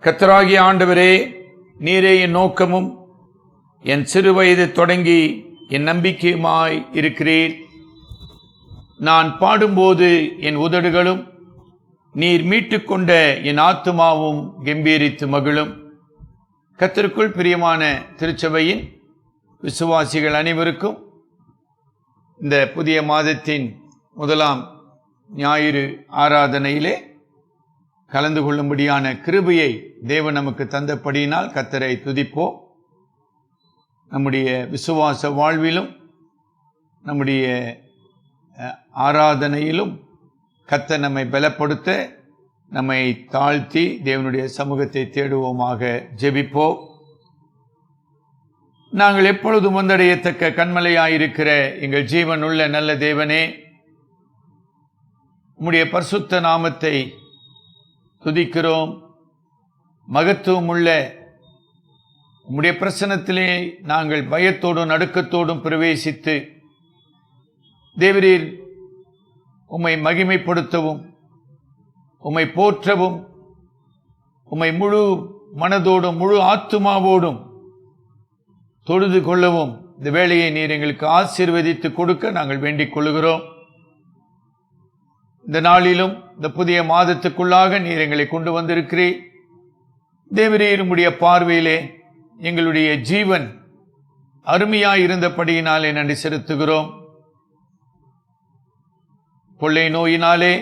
கர்த்தராகிய ஆண்டவரே, நீரே என் நோக்கமும் என் சிறு வயது தொடங்கி என் நம்பிக்கையுமாய் இருக்கிறீர். நான் பாடும்போது என் உதடுகளும் நீர் மீட்டுக்கொண்ட என் ஆத்துமாவும் கம்பீரித்து மகிழும். கர்த்தருக்குள் பிரியமான திருச்சபையின் விசுவாசிகள் அனைவருக்கும் இந்த புதிய மாதத்தின் முதலாம் ஞாயிறு ஆராதனையிலே கலந்து கொள்ளும்படியான கிருபையை தேவன் நமக்கு தந்தபடியினால் கர்த்தரை துதிப்போம். நம்முடைய விசுவாச வாழ்விலும் நம்முடைய ஆராதனையிலும் கர்த்தர் நம்மை பலப்படுத்த நம்மை தாழ்த்தி தேவனுடைய சமூகத்தை தேடுவோமாக. ஜெபிப்போம். நாங்கள் எப்பொழுதும் வந்தடையத்தக்க கண்மலையாயிருக்கிற எங்கள் ஜீவன் உள்ள நல்ல தேவனே, உம்முடைய பரிசுத்த நாமத்தை துதிக்கிறோம். மகத்துவம் உள்ள உம்முடைய பிரசன்னத்திலே நாங்கள் பயத்தோடும் நடுக்கத்தோடும் பிரவேசித்து தேவரீர் உம்மை மகிமைப்படுத்தவும் உம்மை போற்றவும் உம்மை முழு மனதோடும் முழு ஆத்துமாவோடும் தொழுது கொள்ளவும் இந்த வேளையை நீர் எங்களுக்கு ஆசீர்வதித்து கொடுக்க நாங்கள் வேண்டிக் கொள்கிறோம். இந்த நாளிலும் இந்த புதிய மாதத்துக்குள்ளாக நீர் எங்களை கொண்டு வந்திருக்கிறீர். தேவரீர் உம்முடைய பார்வையிலே எங்களுடைய ஜீவன் அருமையாயிருந்தபடியினாலே நன்றி செலுத்துகிறோம். கொள்ளை நோயினாலே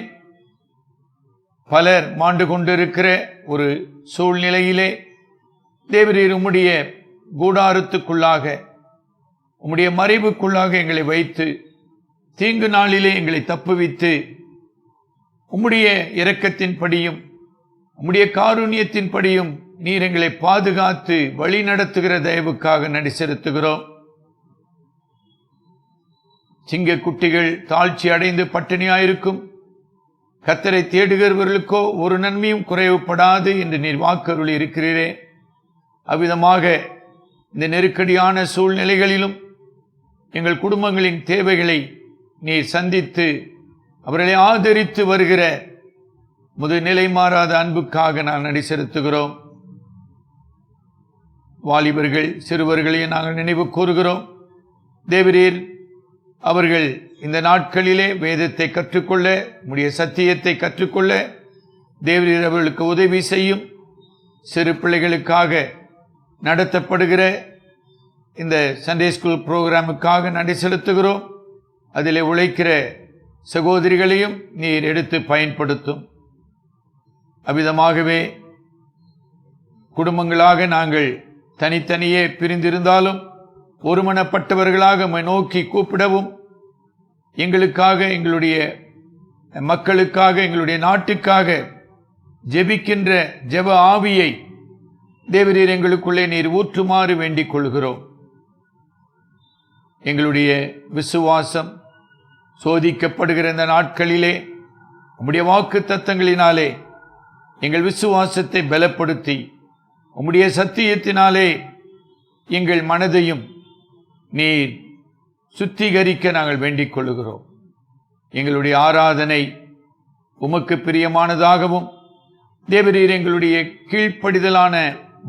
பலர் மாண்டு கொண்டிருக்கிற ஒரு சூழ்நிலையிலே தேவரீர் உம்முடைய கூடாரத்துக்குள்ளாக உம்முடைய மறைவுக்குள்ளாக எங்களை வைத்து தீங்கு நாளிலே எங்களை தப்புவித்து உம்முடைய இரக்கத்தின்படியும் உம்முடைய காருண்யத்தின்படியும் நீர் எங்களை பாதுகாத்து வழி நடத்துகிற தயவுக்காக நன்றி செலுத்துகிறோம். சிங்க குட்டிகள் தாழ்ச்சி அடைந்து பட்டினியாயிருக்கும் கர்த்தரை தேடுகிறவர்களுக்கோ ஒரு நன்மையும் குறைவுபடாது என்று நீர் வாக்கருளி இருக்கிறீரே. அவ்விதமாக இந்த நெருக்கடியான சூழ்நிலைகளிலும் எங்கள் குடும்பங்களின் தேவைகளை நீர் சந்தித்து அவர்களை ஆதரித்து வருகிற முதுநிலை மாறாத அன்புக்காக நான் நன்றி செலுத்துகிறோம். வாலிபர்கள் சிறுவர்களையும் நாங்கள் நினைவு கூறுகிறோம். தேவரீர் அவர்கள் இந்த நாட்களிலே வேதத்தை கற்றுக்கொள்ள உம்முடைய சத்தியத்தை கற்றுக்கொள்ள தேவரீர் அவர்களுக்கு உதவி செய்யும். சிறு பிள்ளைகளுக்காக நடத்தப்படுகிற இந்த சண்டே ஸ்கூல் புரோகிராமுக்காக நன்றி செலுத்துகிறோம். அதிலே உழைக்கிற சகோதரிகளையும் நீர் எடுத்து பயன்படுத்தும். அவ்விதமாகவே குடும்பங்களாக நாங்கள் தனித்தனியே பிரிந்திருந்தாலும் ஒருமனப்பட்டவர்களாக நம்மை நோக்கி கூப்பிடவும் எங்களுக்காக எங்களுடைய மக்களுக்காக எங்களுடைய நாட்டுக்காக ஜெபிக்கின்ற ஜெப ஆவியை தேவரீர் எங்களுக்குள்ளே நீர் ஊற்றுமாறு வேண்டிக் கொள்கிறோம். எங்களுடைய விசுவாசம் சோதிக்கப்படுகிற இந்த நாட்களிலே உம்முடைய வாக்கு தத்தங்களினாலே எங்கள் விசுவாசத்தை பலப்படுத்தி உம்முடைய சத்தியத்தினாலே எங்கள் மனதையும் நீர் சுத்திகரிக்க நாங்கள் வேண்டிக் கொள்கிறோம். எங்களுடைய ஆராதனை உமக்கு பிரியமானதாகவும் தேவரீர் எங்களுடைய கீழ்ப்படிதலான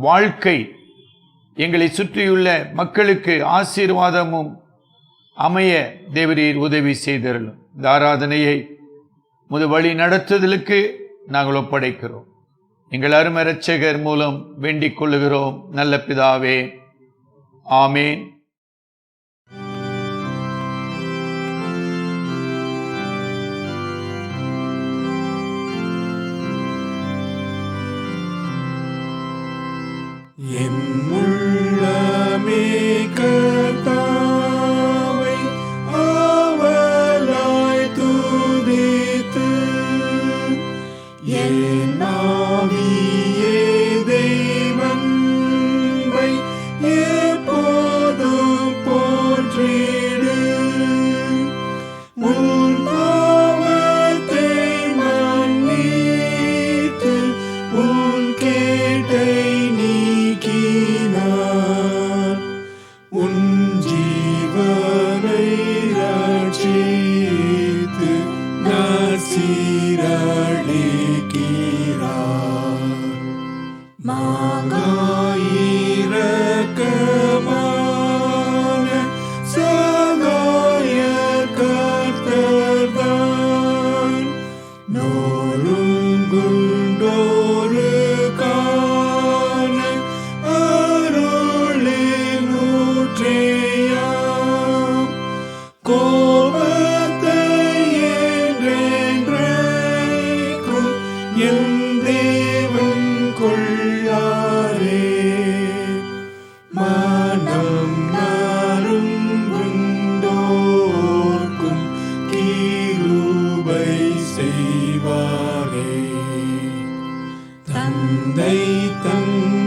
வாழ்க்கை எங்களை சுற்றியுள்ள மக்களுக்கு ஆசீர்வாதமும் அமைய தேவரீர் உதவி செய்தருளும். இந்த ஆராதனையை முது வழி நடத்துதலுக்கு நாங்கள் ஒப்படைக்கிறோம். எங்கள் அருமை இரட்சகர் மூலம் வேண்டிக் கொள்ளுகிறோம் நல்ல பிதாவே, ஆமேன். என் உள்ளமே கர்த்தாவை ஆவலாய் துதித்து என் ஆவியே தேவனை எப்போதும்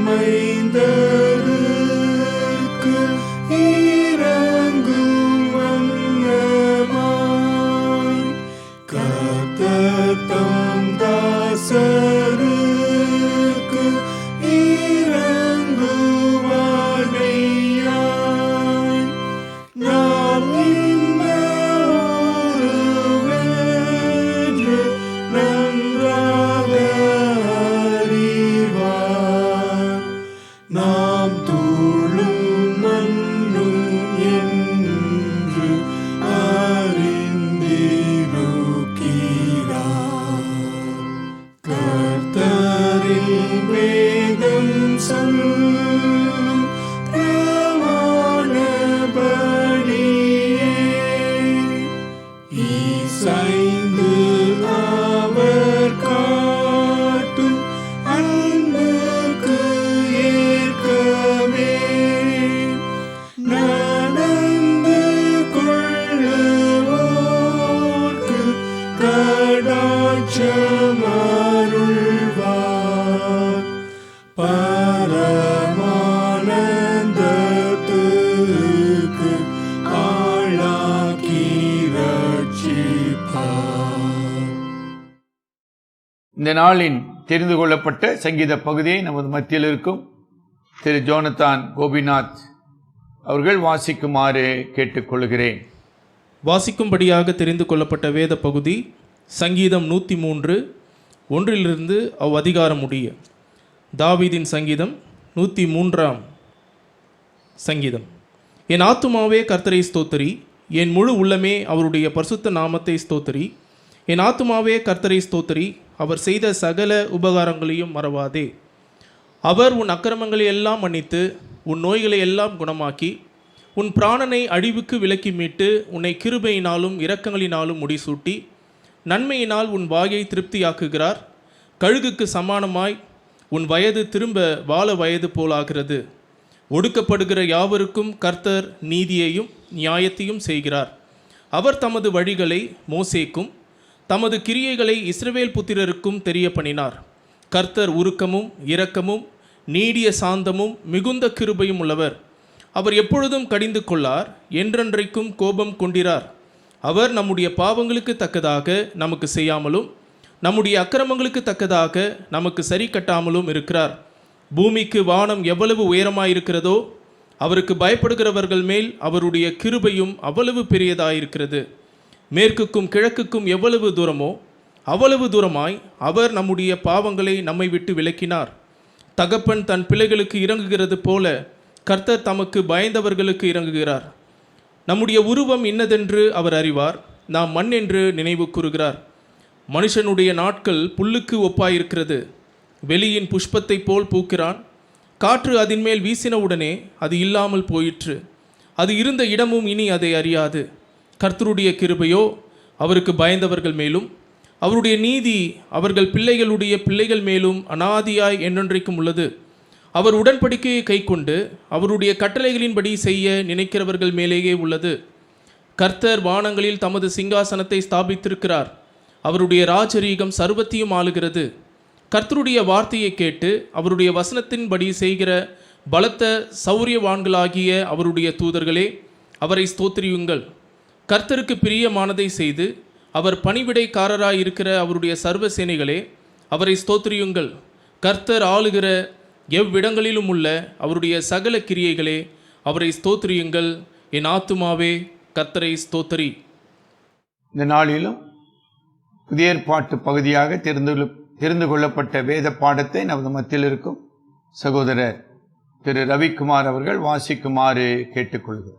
மைந்தருக்கு இறங்கும் வண்ணமாய் கர்த்தர் தம் தாசருக்கு இறங்குவார் மெய்யாய். நாம் இந்த ஒருவென்று நன்றாக அறிவார். நாம் தூளும் மண்ணும் என்று அறிந்திருக்கிறார். கர்த்தரின் வேதம் சொல்லும் பிரமாணப்படியே இசைந்து அவர் காட்டும் அன்புக்கு ஏற்கவே நடந்து கொள்ளுவோர்க்கு கடாட்சமருள்வார். பரமானந்தத்துக்கு ஆளாக்கி ரட்சிப்பார். இந்த நாளின் தெரிந்து கொள்ளப்பட்ட சங்கீத பகுதியை நமது மத்தியில் இருக்கும் திரு ஜோனத்தான் கோபிநாத் அவர்கள் வாசிக்குமாறு கேட்டுக்கொள்கிறேன். வாசிக்கும்படியாக தெரிந்து கொள்ளப்பட்ட வேத பகுதி சங்கீதம் 103 1 அதிகாரம் முடிய. தாவீதின் சங்கீதம் 103 சங்கீதம். என் ஆத்துமாவே கர்த்தரை ஸ்தோத்திரி, என் முழு உள்ளமே அவருடைய பரிசுத்த நாமத்தை ஸ்தோத்திரி. என் ஆத்துமாவே கர்த்தரை ஸ்தோத்திரி, அவர் செய்த சகல உபகாரங்களையும் மறவாதே. அவர் உன் அக்கிரமங்களை எல்லாம் மன்னித்து உன் நோய்களை எல்லாம் குணமாக்கி உன் பிராணனை அழிவுக்கு விலக்கி மீட்டு உன்னை கிருபையினாலும் இரக்கங்களினாலும் முடிசூட்டி நன்மையினால் உன் வாயை திருப்தியாக்குகிறார். கழுகுக்கு சமானமாய் உன் வயது திரும்ப வாழ வயது போலாகிறது. ஒடுக்கப்படுகிற யாவருக்கும் கர்த்தர் நீதியையும் நியாயத்தையும் செய்கிறார். அவர் தமது வழிகளை மோசேக்கும் தமது கிரியைகளை இஸ்ரவேல் புத்திரருக்கும் தெரிய பண்ணினார். கர்த்தர் உருக்கமும் இரக்கமும் நீடிய சாந்தமும் மிகுந்த கிருபையும் உள்ளவர். அவர் எப்பொழுதும் கடிந்து கொள்ளார், என்றென்றைக்கும் கோபம் கொண்டிரார். அவர் நம்முடைய பாவங்களுக்கு தக்கதாக நமக்கு செய்யாமலும் நம்முடைய அக்கிரமங்களுக்கு தக்கதாக நமக்கு சரி கட்டாமலும் இருக்கிறார். பூமிக்கு வானம் எவ்வளவு உயரமாயிருக்கிறதோ அவருக்கு பயப்படுகிறவர்கள் மேல் அவருடைய கிருபையும் அவ்வளவு பெரியதாயிருக்கிறது. மேற்குக்கும் கிழக்குக்கும் எவ்வளவு தூரமோ அவ்வளவு தூரமாய் அவர் நம்முடைய பாவங்களை நம்மை விட்டு விலக்கினார். தகப்பன் தன் பிள்ளைகளுக்கு இறங்குகிறது போல கர்த்தர் தமக்கு பயந்தவர்களுக்கு இறங்குகிறார். நம்முடைய உருவம் இன்னதென்று அவர் அறிவார், நாம் மண் என்று நினைவு கூறுகிறார். மனுஷனுடைய நாட்கள் புல்லுக்கு ஒப்பாயிருக்கிறது, வெளியின் புஷ்பத்தை போல் பூக்கிறான். காற்று அதன் மேல் வீசினவுடனே அது இல்லாமல் போயிற்று, அது இருந்த இடமும் இனி அதை அறியாது. கர்த்தருடைய கிருபையோ அவருக்கு பயந்தவர்கள் மேலும் அவருடைய நீதி அவர்கள் பிள்ளைகளுடைய பிள்ளைகள் மேலும் அனாதியாய் என்றென்றைக்கும் உள்ளது. அவர் உடன்படிக்கையை கைக்கொண்டு அவருடைய கட்டளைகளின்படி செய்ய நினைக்கிறவர்கள் மேலேயே உள்ளது. கர்த்தர் வானங்களில் தமது சிங்காசனத்தை ஸ்தாபித்திருக்கிறார், அவருடைய ராஜரீகம் சர்வத்தையும் ஆளுகிறது. கர்த்தருடைய வார்த்தையை கேட்டு அவருடைய வசனத்தின்படி செய்கிற பலத்த சௌரியவான்களாகிய அவருடைய தூதர்களே, அவரை ஸ்தோத்திரியுங்கள். கர்த்தருக்கு பிரியமானதை செய்து அவர் பணிவிடைக்காரராய் இருக்கிற அவருடைய சர்வ சேனைகளே, அவரை ஸ்தோத்திரியுங்கள். கர்த்தர் ஆளுகிற எவ்விடங்களிலும் உள்ள அவருடைய சகல கிரியைகளே, அவரை ஸ்தோத்திரியுங்கள். என் ஆத்துமாவே கர்த்தரை ஸ்தோத்திரி. இந்த நாளிலும் புதிய ஏற்பாட்டு பகுதியாக தெரிந்து கொள்ளப்பட்ட வேத பாடத்தை நமது மத்தியில் இருக்கும் சகோதரர் திரு ரவிக்குமார் அவர்கள் வாசிக்குமாறு கேட்டுக்கொள்கிறார்.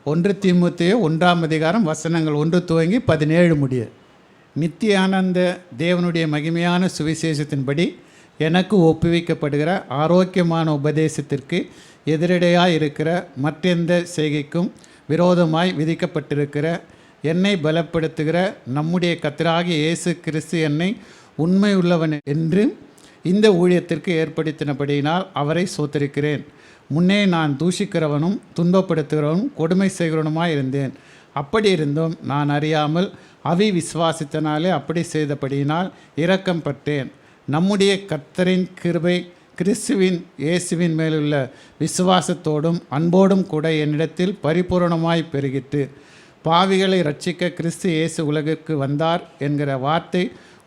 1 தீமோத்தேயு 1 அதிகாரம் வசனங்கள் 1 துவங்கி 17 முடிய. நித்திய ஆனந்த தேவனுடைய மகிமையான சுவிசேஷத்தின்படி எனக்கு ஒப்புவிக்கப்படுகிற ஆரோக்கியமான உபதேசத்திற்கு எதிரடையாக இருக்கிற மற்றெந்த செய்கைக்கும் விரோதமாய் விதிக்கப்பட்டிருக்கிற என்னை பலப்படுத்துகிற நம்முடைய கர்த்தராகிய இயேசு கிறிஸ்து என்னை உண்மை உள்ளவன் என்று இந்த ஊழியத்திற்கு ஏற்படுத்தினபடியினால் அவரை சோத்தரிக்கிறேன். முன்னே நான் தூஷிக்கிறவனும் துன்பப்படுத்துகிறவனும் கொடுமை செய்கிறவனுமாய் இருந்தேன். அப்படி இருந்தும் நான் அறியாமல் விசுவாசித்தனாலே அப்படி செய்தபடியினால் இரக்கம் பட்டேன். நம்முடைய கர்த்தரின் கிருபை கிறிஸ்துவின் இயேசுவின் மேலுள்ள விசுவாசத்தோடும் அன்போடும் கூட என்னிடத்தில் பரிபூரணமாய் பெருகிட்டு பாவிகளை ரட்சிக்க கிறிஸ்து இயேசு உலகிற்கு வந்தார் என்கிற வார்த்தை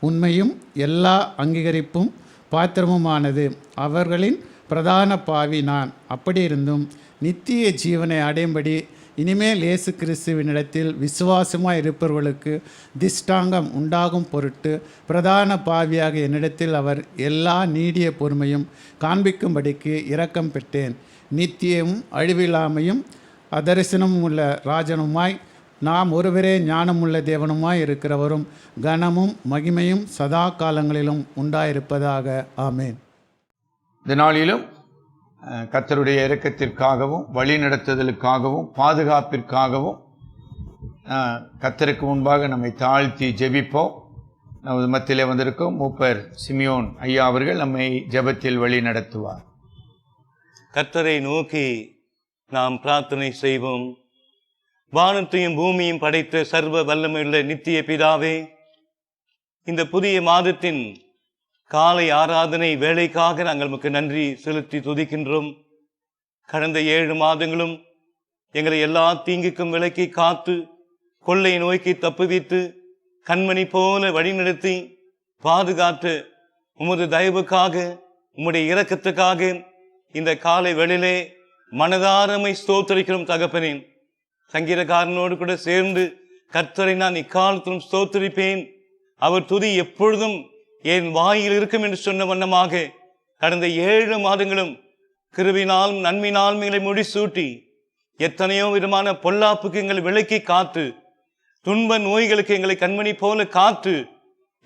உண்மையும் எல்லா அங்கீகரிப்பும் பாத்திரமுமானது. அவர்களின் பிரதான பாவி நான். அப்படி இருந்தும் நித்திய ஜீவனை அடையும்படி இனிமேல் இயேசு கிறிஸ்துவினிடத்தில் விசுவாசமாக இருப்பவர்களுக்கு திஷ்டாங்கம் உண்டாகும் பொருட்டு பிரதான பாவியாக என்னிடத்தில் அவர் எல்லா நீடிய பொறுமையும் காண்பிக்கும்படிக்கு இரக்கம் பெற்றேன். நித்தியமும் அழிவில்லாமையும் அதரிசனமும் உள்ள ராஜனுமாய் நாம் ஒருவரே ஞானமுள்ள தேவனுமாய் இருக்கிறவரும் கனமும் மகிமையும் சதா காலங்களிலும் உண்டாயிருப்பதாக. ஆமேன். இந்த நாளிலும் கர்த்தருடைய இரக்கத்திற்காகவும் வழிநடத்துதலுக்காகவும் பாதுகாப்பிற்காகவும் கர்த்தருக்கு முன்பாக நம்மை தாழ்த்தி ஜெபிப்போம். நமது மத்தியிலே வந்திருக்கும் மூப்பர் சிமியோன் ஐயா அவர்கள் நம்மை ஜெபத்தில் வழி நடத்துவார். கர்த்தரை நோக்கி நாம் பிரார்த்தனை செய்வோம். வானத்தையும் பூமியும் படைத்த சர்வ வல்லமையுள்ள நித்திய பிதாவே, இந்த புதிய மாதத்தின் காலை ஆராதனை வேலைக்காக நாங்கள் நமக்கு நன்றி செலுத்தி துதிக்கின்றோம். கடந்த 7 மாதங்களும் எங்களை எல்லா தீங்குக்கும் விலக்கி காத்து கொள்ளை நோய்க்கு தப்புவித்து கண்மணி போல வழிநடத்தி பாதுகாத்து உமது தயவுக்காக உம்முடைய இரக்கத்துக்காக இந்த காலை வேளையிலே மனதாரமை ஸ்தோத்தரிக்கிறோம் தகப்பனே. சங்கீதக்காரனோடு கூட சேர்ந்து கர்த்தரை நான் இக்காலத்திலும் ஸ்தோத்தரிப்பேன், அவர் துதி எப்பொழுதும் என் வாயில் இருக்கும் என்று சொன்ன வண்ணமாக கடந்த 7 மாதங்களும் கிருபினாலும் நன்மையினாலும் எங்களை முடிசூட்டி எத்தனையோ விதமான பொல்லாப்புக்கு எங்களை விலக்கி காத்து துன்ப நோய்களுக்கு எங்களை கண்மணி போல காத்து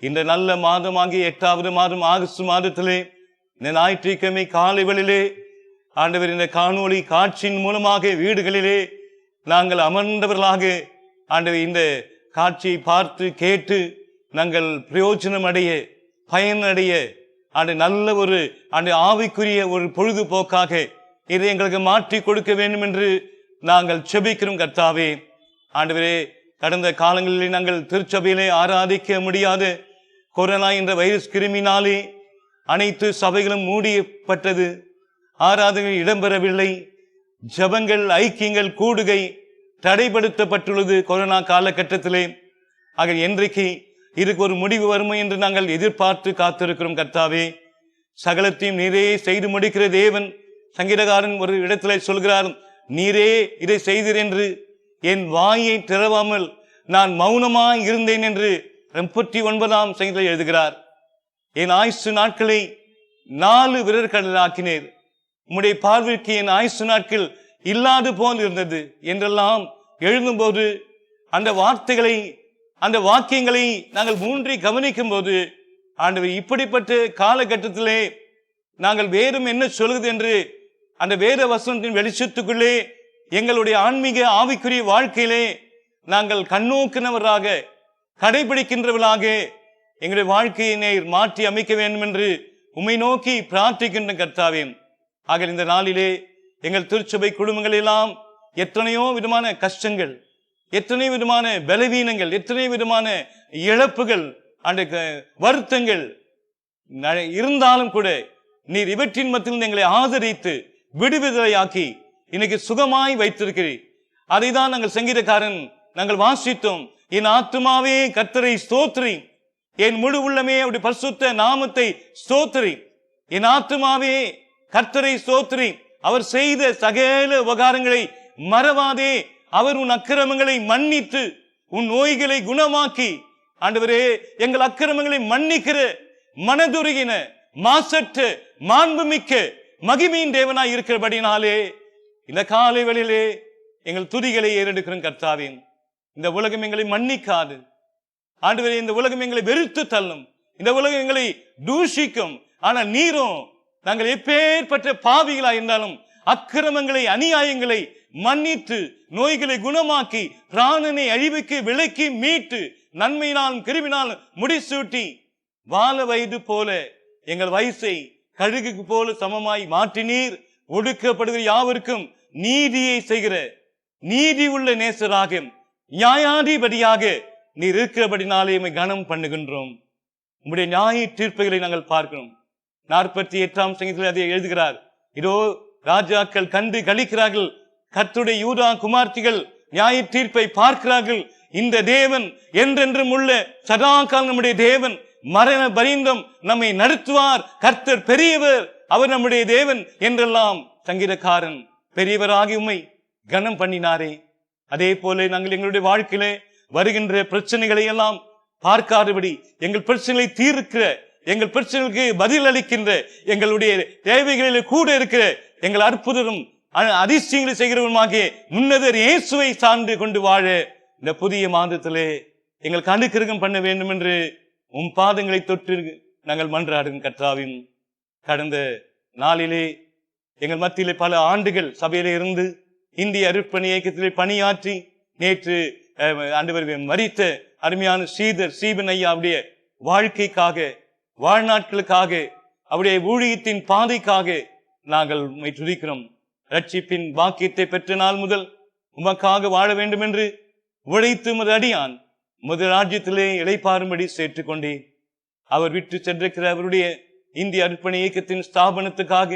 இந்த நல்ல மாதமாகிய 8வது மாதம் ஆகஸ்ட் மாதத்திலே இந்த ஞாயிற்றுக்கிழமை காலைகளிலே ஆண்டவர் இந்த காணொளி காட்சியின் மூலமாக வீடுகளிலே நாங்கள் அமர்ந்தவர்களாக ஆண்டவர் இந்த காட்சியை பார்த்து கேட்டு நாங்கள் பிரயோஜனம் அடைய பயனடைய நல்ல ஒரு ஆவிக்குரிய ஒரு பொழுதுபோக்காக இதை எங்களுக்கு மாற்றி கொடுக்க வேண்டும் என்று நாங்கள் செபிக்கிறோம். கர்த்தாவே ஆண்டவரே, கடந்த காலங்களிலே நாங்கள் திருச்சபையிலே ஆராதிக்க முடியாத கொரோனா என்ற வைரஸ் கிருமினாலே அனைத்து சபைகளும் மூடிப்பட்டது, ஆராதனை இடம்பெறவில்லை, ஜபங்கள் ஐக்கியங்கள் கூடுகை தடைப்படுத்தப்பட்டுள்ளது கொரோனா காலகட்டத்திலே. ஆக என்றைக்கு இதுக்கு ஒரு முடிவு வருமோ என்று நாங்கள் எதிர்பார்த்து காத்திருக்கிறோம். கர்த்தாவே, சகலத்தையும் நீரே செய்து முடிக்கிற தேவன். சங்கீதக்காரன் ஒரு இடத்திலே சொல்கிறார், நீரே இதை செய்தீர் என்று என் வாயை திறவாமல் நான் மௌனமாய் இருந்தேன் என்று 39ஆம் சங்கீதத்தில் எழுதுகிறார். என் ஆயுசு நாட்களை 4 விரற்கடலாக்கினீர், உம்முடைய பார்வைக்கு என் ஆயுசு நாட்கள் இல்லாது போல் இருந்தது என்றெல்லாம் எழுதும்போது அந்த வார்த்தைகளை அந்த வாக்கியங்களை நாங்கள் ஊன்றி கவனிக்கும் போது ஆண்டவர் இப்படிப்பட்ட காலகட்டத்திலே நாங்கள் வேறும் என்ன சொல்லுது என்று அந்த வேத வசனத்தின் வெளிச்சத்துக்குள்ளே எங்களுடைய ஆன்மீக ஆவிக்குரிய வாழ்க்கையிலே நாங்கள் கண்ணோக்கினவராக கடைபிடிக்கின்றவர்களாக எங்களுடைய வாழ்க்கையினை மாற்றி அமைக்க வேண்டும் என்று உம்மை நோக்கி பிரார்த்திக்கின்ற கர்த்தாவே. ஆக இந்த நாளிலே எங்கள் திருச்சபை குடும்பங்கள் எல்லாம் எத்தனையோ விதமான கஷ்டங்கள், எத்தனை விதமான பலவீனங்கள், எத்தனை விதமான இழப்புகள், அந்த வருத்தங்கள் இருந்தாலும் கூட நீர் இவற்றின் மத்தியில் எங்களை ஆதரித்து விடுவிதலையாக்கி இன்னைக்கு சுகமாய் வைத்திருக்கிறீர். அதை தான் நாங்கள் சங்கீதக்காரன் நாங்கள் வாசித்தோம். என் ஆத்துமாவே கர்த்தரை ஸ்தோத்திரி, என் முழு உள்ளமே அவருடைய பரிசுத்த நாமத்தை ஸ்தோத்திரி. என் ஆத்துமாவே கர்த்தரை ஸ்தோத்திரி, அவர் செய்த சகல உபகாரங்களை மறவாதே, அவர் உன் அக்கிரமங்களை மன்னித்து உன் நோய்களை குணமாக்கி, ஆண்டவரே எங்கள் அக்கிரமங்களை மன்னிக்கிற மனதுருகின மாசற்ற மாண்புமிக்க மகிமையின் தேவனாய் இருக்கிறபடினாலே இந்த காலை வேளையிலே எங்கள் துதிகளை ஏறெடுக்கிறோம். கர்த்தாவே, இந்த உலகம் எங்களை மன்னிக்காது ஆண்டவரே, இந்த உலகம் எங்களை வெறுத்து தள்ளும், இந்த உலகம் எங்களை தூஷிக்கும். ஆனால் நீரும் நாங்கள் எப்பேற்பட்ட பாவிகளாய் இருந்தாலும் அக்கிரமங்களை அநியாயங்களை மன்னித்து நோய்களை குணமாக்கி பிராணனை அழிவுக்கு விலக்கி மீட்டு நன்மையினாலும் கிருபினாலும் முடிசூட்டி வாழ வயது போல எங்கள் வயசை கழுகுக்கு போல சமமாய் மாற்றினீர். ஒடுக்கப்படுகிற யாவருக்கும் நீதியை செய்கிற நீதி உள்ள நேசராக நியாயாதிபதியாக நீர் இருக்கிறபடினாலே கனம் பண்ணுகின்றோம். உம்முடைய நியாய தீர்ப்புகளை நாங்கள் பார்க்கணும். 48ஆம் சங்கீதத்தில் அதை எழுதுகிறார். இதோ ராஜாக்கள் கண்டு களிக்கிறார்கள், கர்த்தருடைய யூதா குமார்த்திகள் நியாய தீர்ப்பை பார்க்கிறார்கள். இந்த தேவன் என்றென்றும் உள்ள சதாகாலம் நம்முடைய தேவன், மரண பரிந்தம் நம்மை நடத்துவார், கர்த்தர் பெரியவர், அவர் நம்முடைய தேவன் என்றெல்லாம் சங்கீதக்காரன் பெரியவராகி உம்மை கனம் பண்ணினாரே. அதே போல நாங்கள் எங்களுடைய வாழ்க்கையிலே வருகின்ற பிரச்சனைகளை எல்லாம் பார்க்காதபடி, எங்கள் பிரச்சனைகளை தீர்க்கிற, எங்கள் பிரச்சனைகளுக்கு பதில் அளிக்கின்ற, எங்களுடைய தேவைகளிலே கூட இருக்கிற எங்கள் அற்புதம் அதிசயங்களை செய்கிறவருமாகிய முன்னதர் இயேசுவை சார்ந்து கொண்டு வாழ இந்த புதிய மாதத்திலே எங்களுக்கு அனுக்கிரகம் பண்ண வேண்டும் என்று உம் பாதங்களை தொட்டு நாங்கள் மன்றாடும். கர்த்தாவின் கடந்த நாளிலே எங்கள் மத்தியிலே பல ஆண்டுகள் சபையிலே இருந்து இந்திய அருட்பணி இயக்கத்திலே பணியாற்றி நேற்று ஆண்டவர் மரித்த அருமையான சீபன் ஐயாவுடைய வாழ்க்கைக்காக, வாழ்நாட்களுக்காக, அவருடைய ஊழியத்தின் பாதைக்காக நாங்கள் உம்மை துதிக்கிறோம். ரட்சிப்பின் பாக்கியத்தை பெற்ற நாள் முதல் உமக்காக வாழ வேண்டும் என்று உழைத்து உமது அடியான் உமது ராஜ்யத்திலே இளைப்பாறும்படி சேர்த்துக் கொண்டேன். அவர் விட்டு சென்றிருக்கிற அவருடைய இந்திய அர்ப்பணி இயக்கத்தின் ஸ்தாபனத்துக்காக,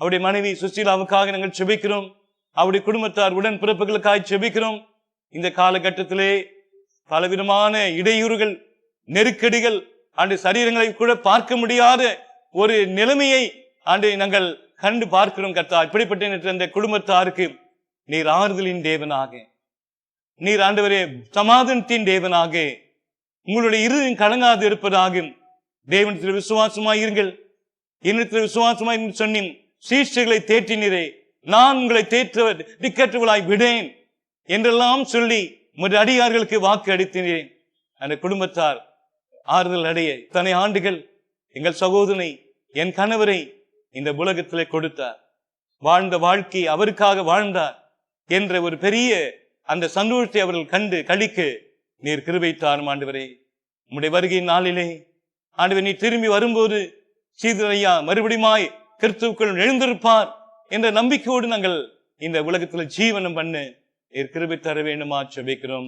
அவருடைய மனைவி சுசீலாவுக்காக நாங்கள் செபிக்கிறோம். அவருடைய குடும்பத்தார் உடன் பிறப்புகளுக்காக செபிக்கிறோம். இந்த காலகட்டத்திலே பலவிதமான இடையூறுகள், நெருக்கடிகள், அந்த சரீரங்களை கூட பார்க்க முடியாத ஒரு நிலைமையை நாங்கள் கண்டு பார்க்கிறோம். கர்த்தா, இப்படிப்பட்ட அந்த குடும்பத்தாருக்கு நீர் ஆறுதலின் தேவனாக, நீர் ஆண்டவரே சமாதானத்தின் தேவனாக, உங்களுடைய இருதயம் கலங்காது இருப்பதாக தேவனத்தில் விசுவாசமாய் இருங்கள், என்னிடத்தில் விசுவாசமாய் சொன்னேன், சீஷர்களை தேற்றினீரே, நான் உங்களை திக்கற்றவளாய் விடேன் என்றெல்லாம் சொல்லி உமது அடியார்களுக்கு வாக்கு அளித்தேன். அந்த குடும்பத்தார் ஆறுதல் அடைய இத்தனை ஆண்டுகள் எங்கள் சகோதரனை, என் கணவரை இந்த உலகத்திலே கொடுத்தார், வாழ்ந்த வாழ்க்கை அவருக்காக வாழ்ந்தார் என்ற ஒரு பெரிய அந்த சந்தோஷத்தை அவர்கள் கண்டு கழிக்க நீர் கிருபை தாரும். ஆண்டவரே, உம்முடைய வருகை நாளிலே ஆண்டவர் நீ திரும்பி வரும்போது சீதரையா மறுபடியுமாய் கிறிஸ்துவுக்குள் எழுந்திருப்பார் என்ற நம்பிக்கையோடு நாங்கள் இந்த உலகத்துல ஜீவனம் பண்ண நீர் கிருபை தர வேண்டுமா ஜெபிக்கிறோம்.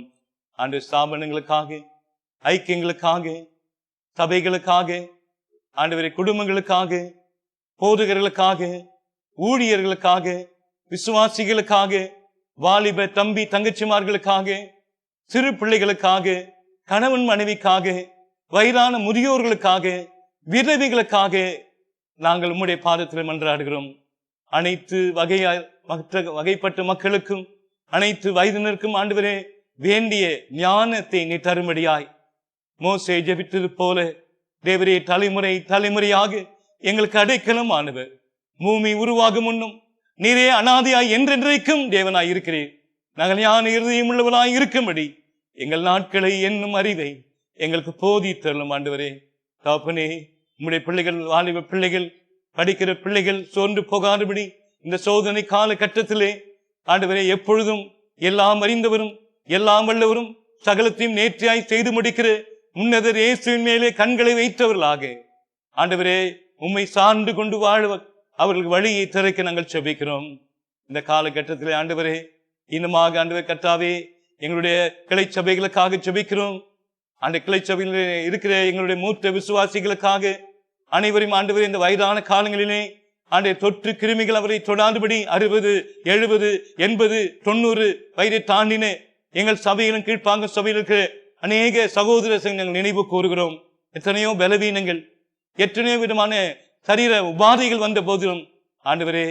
ஆண்டு ஸ்தாபனங்களுக்காக, ஐக்கியங்களுக்காக, சபைகளுக்காக, ஆண்டவரை குடும்பங்களுக்காக, போதகர்களுக்காக, ஊழியர்களுக்காக, விசுவாசிகளுக்காக, வாலிப தம்பி தங்கச்சிமார்களுக்காக, சிறு பிள்ளைகளுக்காக, கணவன் மனைவிக்காக, வயதான முதியோர்களுக்காக, விதவைகளுக்காக நாங்கள் உம்முடைய பாதத்தில் மன்றாடுகிறோம். அனைத்து வகைப்பட்ட மக்களுக்கும், அனைத்து வயதினருக்கும் ஆண்டவரே வேண்டிய ஞானத்தை நீ தரும்படியாய் மோசே ஜெபித்தது போல தேவரே தலைமுறை தலைமுறையாக எங்களுக்கு அடைக்கலம் ஆனவர். பூமி உருவாகும் முன்னும் நீரே அனாதையாய் என்றென்றைக்கும் தேவனாய் இருக்கிறேன். நாங்கள் ஞான இருதயம் உள்ளவனாய் இருக்கும்படி எங்கள் நாட்களை என்னும் அறிவை எங்களுக்கு போதித்தரலும் ஆண்டவரே. தாப்பனே, உம்முடைய பிள்ளைகள், வாலிப பிள்ளைகள், படிக்கிற பிள்ளைகள் சோர்ந்து போகாதபடி இந்த சோதனை காலகட்டத்திலே ஆண்டவரே எப்பொழுதும் எல்லாம் அறிந்தவரும் எல்லாம் வல்லவரும் சகலத்தையும் நேர்த்தியாய் செய்து முடிக்கிற முன்னதர் இயேசுவின் மேலே கண்களை வைத்தவர்களாக ஆண்டவரே உம்மை சார்ந்து கொண்டு வாழ அவர்களுக்கு வழியை திறக்க நாங்கள் செபிக்கிறோம். இந்த காலகட்டத்திலே ஆண்டவரே இன்னுமாக ஆண்டவர் கர்த்தாவே எங்களுடைய கிளை சபைகளுக்காக செபிக்கிறோம். அந்த கிளை சபையில் இருக்கிற எங்களுடைய மூத்த விசுவாசிகளுக்காக அனைவரையும் ஆண்டவரே இந்த வயதான காலங்களிலே ஆண்டை தொற்று கிருமிகள் அவரை தொடாதபடி 60, 70, 80, 90 வயதை தாண்டின எங்கள் சபையிலும் கீழ்ப்பாங்க சபையில் இருக்கிற அநேக சகோதர நாங்கள் நினைவு கூறுகிறோம். எத்தனையோ பலவீனங்கள், எத்தனையோ விதமான சரீர உபாதைகள் வந்த போதிலும் ஆண்டவரே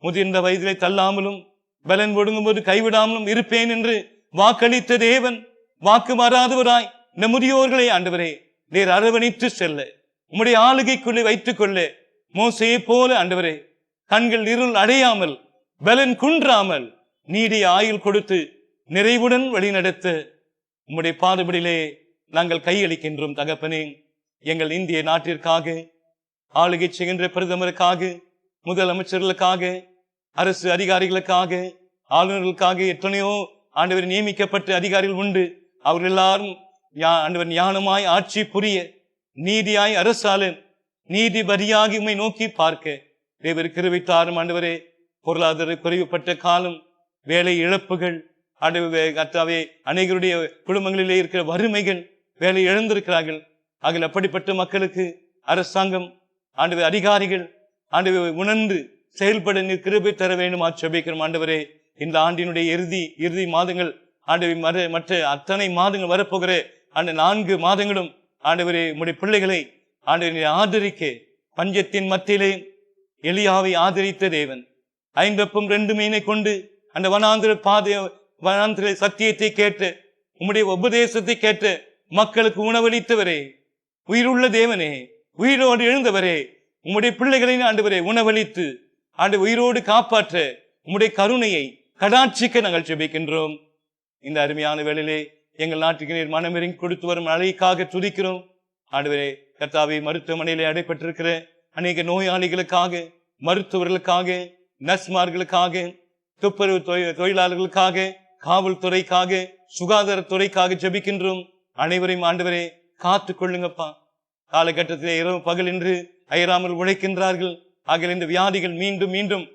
முதிர்ந்த வயதிலே தள்ளாமலும் பலன் ஒடுங்கும் போது கைவிடாமலும் இருப்பேன் என்று வாக்களித்த தேவன், வாக்கு மாறாதவராய் இந்த முதியோர்களை ஆண்டவரே நீர் அரவணைத்து செல்ல, உம்முடைய ஆளுகைக்குள்ளே வைத்துக் கொள்ள மோசையை போல ஆண்டவரே கண்கள் இருள் அடையாமல், பலன் குன்றாமல், நீடிய ஆயுள் கொடுத்து நிறைவுடன் வழிநடத்த உம்முடைய பாதபடியிலே நாங்கள் கையளிக்கின்றோம். தகப்பனே, எங்கள் இந்திய நாட்டிற்காக, ஆளுகை செய்கின்ற பிரதமருக்காக, முதலமைச்சர்களுக்காக, அரசு அதிகாரிகளுக்காக, ஆளுநர்களுக்காக எத்தனையோ ஆண்டவர் நியமிக்கப்பட்ட அதிகாரிகள் உண்டு. அவர்கள் எல்லாரும் ஆண்டவர் ஞானமாய் ஆட்சி புரிய, நீதியாய் அரசாள, நீதிபதியாகி உம்மை நோக்கி பார்க்க தேவர் கிருபை தாரும். ஆண்டவரே, பொருளாதார குறைவுபட்ட காலம், வேலை இழப்புகள், ஆண்டவரே கர்த்தாவே அநேகருடைய குடும்பங்களிலே இருக்கிற வறுமைகள், வேலை இழந்திருக்கிறார்கள். ஆகிய அப்படிப்பட்ட மக்களுக்கு அரசாங்கம் ஆண்டவர் அதிகாரிகள் ஆண்டவர் உணர்ந்து செயல்பட நீர் கிருபை தர வேண்டுமா ஜெபிக்கிறோம். ஆண்டவரே, இந்த ஆண்டினுடைய இறுதி மாதங்கள் ஆண்டவர் மற்ற அத்தனை மாதங்கள் வரப்போகிற அந்த 4 மாதங்களும் ஆண்டவரே உம்முடைய பிள்ளைகளை ஆண்டவரை ஆதரிக்க, பஞ்சத்தின் மத்தியிலே எலியாவை ஆதரித்த தேவன் 5 அப்பம் 2 மீனை கொண்டு அந்த வனாந்திர சத்தியத்தை கேட்டு உம்முடைய உபதேசத்தை கேட்டு மக்களுக்கு உணவளித்தவரே, உயிருள்ள தேவனே, உயிரோடு எழுந்தவரே, உம்முடைய பிள்ளைகளை ஆண்டவரே உணவளித்து உயிரோடு காப்பாற்ற உம்முடைய கருணையை கடாட்சிக்க நாங்கள் ஜெபிக்கின்றோம். இந்த அருமையான வேளையிலே எங்கள் நாட்டுக்கு நீர் மனமிறங்கி கொடுத்து வரும் அழைக்காக துதிக்கிறோம். ஆண்டவரே, கர்த்தாவே, மருத்துவமனையிலே அடைபட்டிருக்கிற அநேக நோயாளிகளுக்காக, மருத்துவர்களுக்காக, நர்ஸ்மார்களுக்காக, துப்புரவு தொழிலாளர்களுக்காக, காவல்துறைக்காக, சுகாதாரத்துறைக்காக ஜெபிக்கின்றோம். அனைவரையும் ஆண்டவரே காத்துக் கொள்ளுங்கப்பா. காலகட்டத்திலே இரவு பகல் என்று அயராமல் உழைக்கின்றார்கள். ஆகிய இந்த வியாதிகள் மீண்டும் மீண்டும்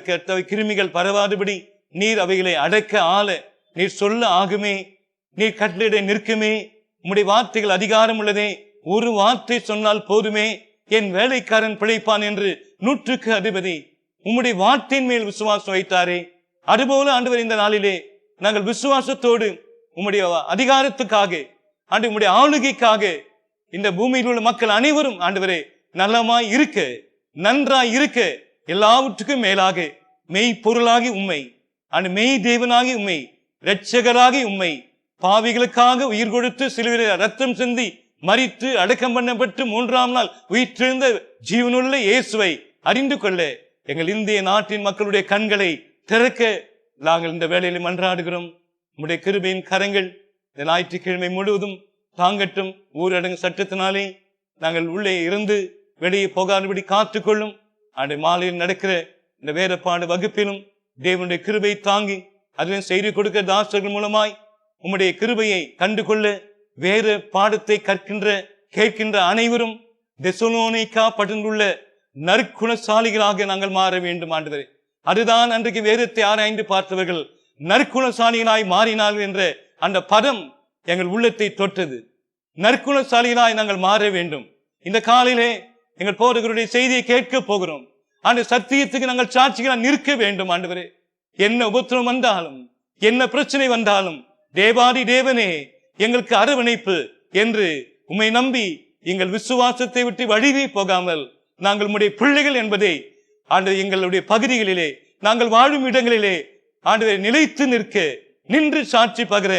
கர்த்தாவே கிருமிகள் பரவாதபடி நீர் அவைகளை அடக்க ஆள நீர் சொல்ல ஆகுமே, நீர் கட்டளிட நிற்குமே. உம்முடைய வார்த்தைகள் அதிகாரம் உள்ளதே, ஒரு வார்த்தை சொன்னால் போதுமே, என் வேலைக்காரன் பிழைப்பான் என்று 100க்கு அதிபதி உம்முடைய வார்த்தையின் மேல் விசுவாசம் வைத்தாரே, அதுபோல ஆண்டவர் இந்த நாளிலே நாங்கள் விசுவாசத்தோடு உம்முடைய அதிகாரத்துக்காக உம்முடைய ஆளுகைக்காக இந்த பூமியில் உள்ள மக்கள் அனைவரும் ஆண்டவரே நலமாய் இருக்க, நன்றாய் இருக்க, எல்லாவற்றுக்கும் மேலாக மெய் பொருளாகி உம்மை மெய் தேவனாகி உம்மை இரட்சகராகி உம்மை பாவிகளுக்காக உயிர் கொடுத்து சிலுவையிலே ரத்தம் சிந்தி மரித்து அடக்கம் பண்ணப்பட்டு 3ஆம் நாள் உயிர்த்தெழுந்த ஜீவனுள்ள இயேசுவை அறிந்து கொள்ள எங்கள் இந்திய நாட்டின் மக்களுடைய கண்களை திறக்க நாங்கள் இந்த வேளையில் மன்றாடுகிறோம். உம்முடைய கிருபையின் கரங்கள் இந்த ஞாயிற்றுக்கிழமை முழுவதும் தாங்கட்டும். ஊரடங்கு சட்டத்தினாலே நாங்கள் உள்ளே இருந்து வெளியே போகாதபடி காத்துக்கொள்ளும். மாலையில் நடக்கிற இந்த வேதப்பாடு வகுப்பிலும் தேவனுடைய கிருபை தாங்கி அதிலும் செய்து கொடுக்கிற தாசர்கள் மூலமாய் உம்முடைய கிருபையை கண்டு கொள்ள வேற பாடத்தை கேட்கின்ற அனைவரும் தெசலோனிக்கா பட்டணத்திலுள்ள நற்குணசாலிகளாக நாங்கள் மாற வேண்டும். ஆண்டவரே, அதுதான் அன்றைக்கு வேதத்தை ஆராய்ந்து பார்த்தவர்கள் நற்குணசாலிகளாய் மாறினார்கள் என்ற அந்த பதம் எங்கள் உள்ளத்தை தொட்டது. நற்குணசாலிகளாய் நாங்கள் மாற வேண்டும். இந்த காலையிலே எங்கள் போதகருடைய செய்தியை கேட்க போகிறோம். அந்த சத்தியத்துக்கு நாங்கள் சாட்சிகளாக நிற்க வேண்டும். ஆண்டவரே, என்ன உபத்திரம் வந்தாலும், என்ன பிரச்சனை வந்தாலும், தேவாதி தேவனே எங்களுக்கு அரவணைப்பு என்று உம்மை நம்பி எங்கள் விசுவாசத்தை விட்டு வழிவே போகாமல் நாங்கள் உம்முடைய பிள்ளைகள் என்பதை எங்களுடைய பகுதிகளிலே, நாங்கள் வாழும் இடங்களிலே ஆண்டவரை நிலைத்து நின்று சாட்சி பகர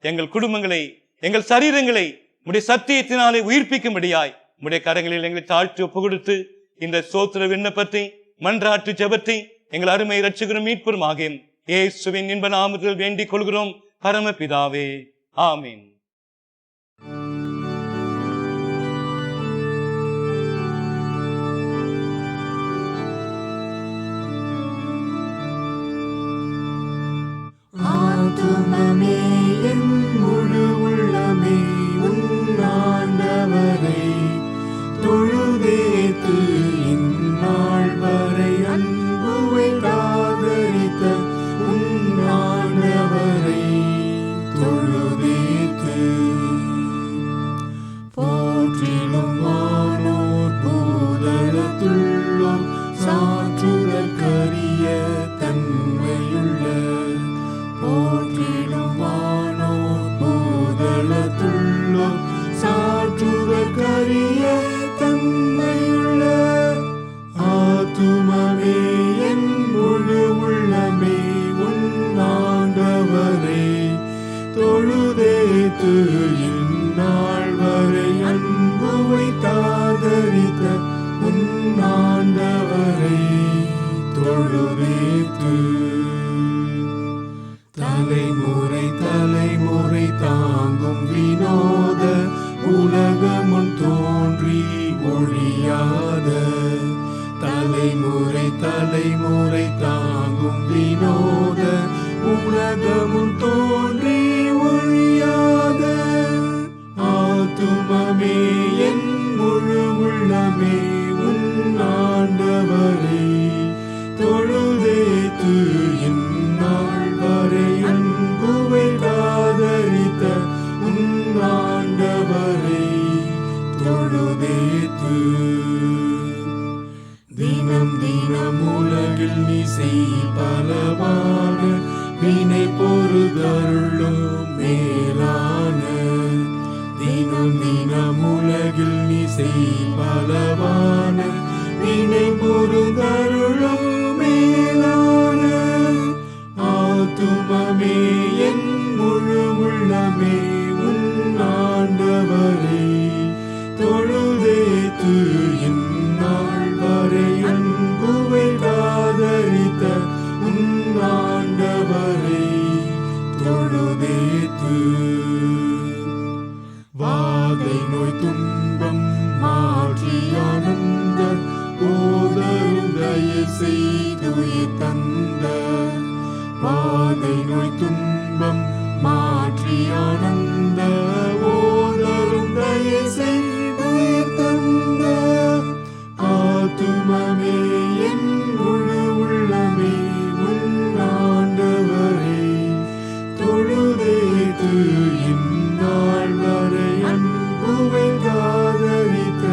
எங்கள் குடும்பங்களை, எங்கள் சரீரங்களை உம்முடைய சத்தியத்தினாலே உயிர்ப்பிக்கும்படியாய் உம்முடைய கரங்களில் எங்களை தாழ்த்தி ஒப்பு கொடுத்து இந்த ஸ்தோத்திர விண்ணப்பத்தை, மன்றாட்டு ஜெபத்தை எங்கள் அருமை இரட்சகரும் மீட்பருமாக இயேசுவின் இன்ப நாமத்தில் வேண்டிக் கொள்கிறோம் பரமபிதாவே, ஆமீன். ஆத்துமமே என் முழு உள்ளமே உன் ஆண்டவரை தொழுதேத்து இந்நாள் வரை அன்புவை ஆதரித்த உன் ஆண்டவரை தொழுதேத்து போற்றிலும் வானோர் பூதளத்துள்ளோர் சாற்றுதற்கரிய தன்மையுள்ள போற்றிலும் வானோர் பூதளத்துள்ளோர் சாற்றுதற்கரிய தன்மையுள்ள ஆத்துமமே என் முழு உள்ளமே உன் ஆண்டவரை தொழுதேத்து இந்நாள் வரை அன்புவை தாதரித்த உன் ஆண்டவரை தொழுதேத்து தலைமுறை தலைமுறை தாங்கும் வினோத உலகமுன் தோன்றி ஒழியாத தலைமுறை தலைமுறை தாங்கும் வினோத உலகமுன் தோன்றி ஒழியாத ஆத்துமமே என் முழு உள்ளமே உன் ஆண்டவரை தொழுதேத்து இந்நாள் வரை அன்புவை ஆதரித்த உன் ஆண்டவரை தொழுதேத்து. தினம் தினம் உலகில் நீ செய் பலவான வினை பொறுதருளும் மேலான. தினம் தினம் உலகில் நீ செய் பலவான வினை பொறுதருளும் மேலான. ஆத்துமமே என் முழு உள்ளமே உன் ஆண்டவரை தொழுதேத்து. இந்நாள் வரை அன்புவை ஆதரித்த உன் ஆண்டவரை தொழுதேத்து. வாதை நோய் துன்பம் மாற்றி ஆனந்த போதரும் தயை செய்துயிர் தந்த. வாதை நோய் துன்பம் மாற்றி ஆனந்த போதரும் தயை செய்துயிர் தந்த. ஆத்துமமே என் முழு உள்ளமே உன் ஆண்டவரை தொழுதேத்து. இந்நாள் வரை அன்புவை ஆதரித்த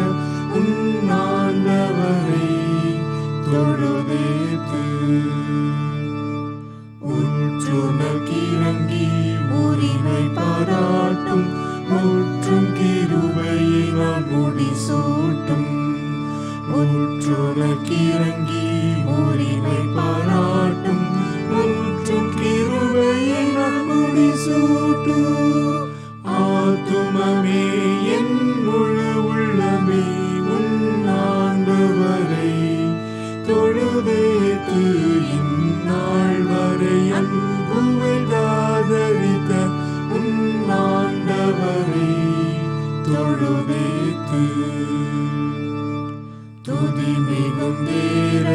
உன் ஆண்டவரை தொழுதேத்து. உற்றுனக்கிறங்கி உரிமை பாராட்டும் முற்றும் கிருபையை நான் முடிசூட்டும். உற்றுனக்கிறங்கி உரிமை பாராட்டும் முற்றும் கிருபையை நான் முடிசூட்டும். ஆத்துமமே என் முழு உள்ளமே உன் ஆண்டவரை தொழுதேத்து. இந்நாள் வரை அன்புவை ஆதரித்த உன் ஆண்டவரை தொழுதேத்து. துதி மிகுந்தேர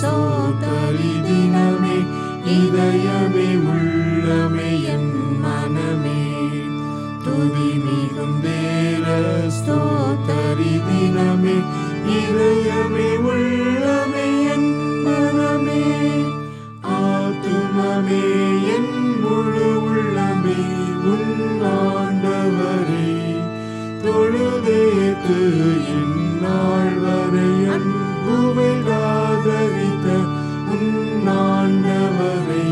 சோதரி தினமே இதயமே உள்ளமே என் மனமே. துதி மிகுந்தேர ஸ்தோத்தரி தினமே இதயமே உள்ளமே என் மனமே. ஆத்துமமே என் முழு உள்ளமே உன் ஆண்டவரை தொழுதேத்து. இந்நாள் வரை அன்புவை ஆதரித்த உன் ஆண்டவரை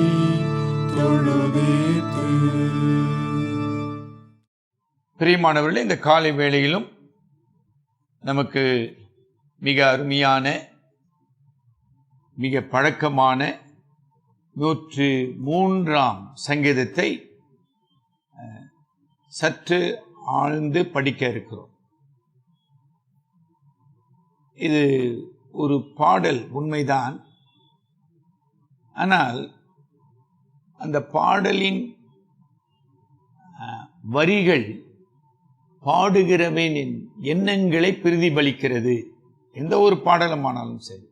தொழுதேத்து. பிரியமானவர்களே, இந்த காலை வேளையிலும் நமக்கு மிக அருமையான மிக பழக்கமான 103ஆம் சங்கீதத்தை சற்று ஆழ்ந்து படிக்க இருக்கிறோம். இது ஒரு பாடல் உண்மைதான். ஆனால் அந்த பாடலின் வரிகள் பாடுகிறவனின் எண்ணங்களை பிரதிபலிக்கிறது. எந்த ஒரு பாடலுமானாலும் சரி,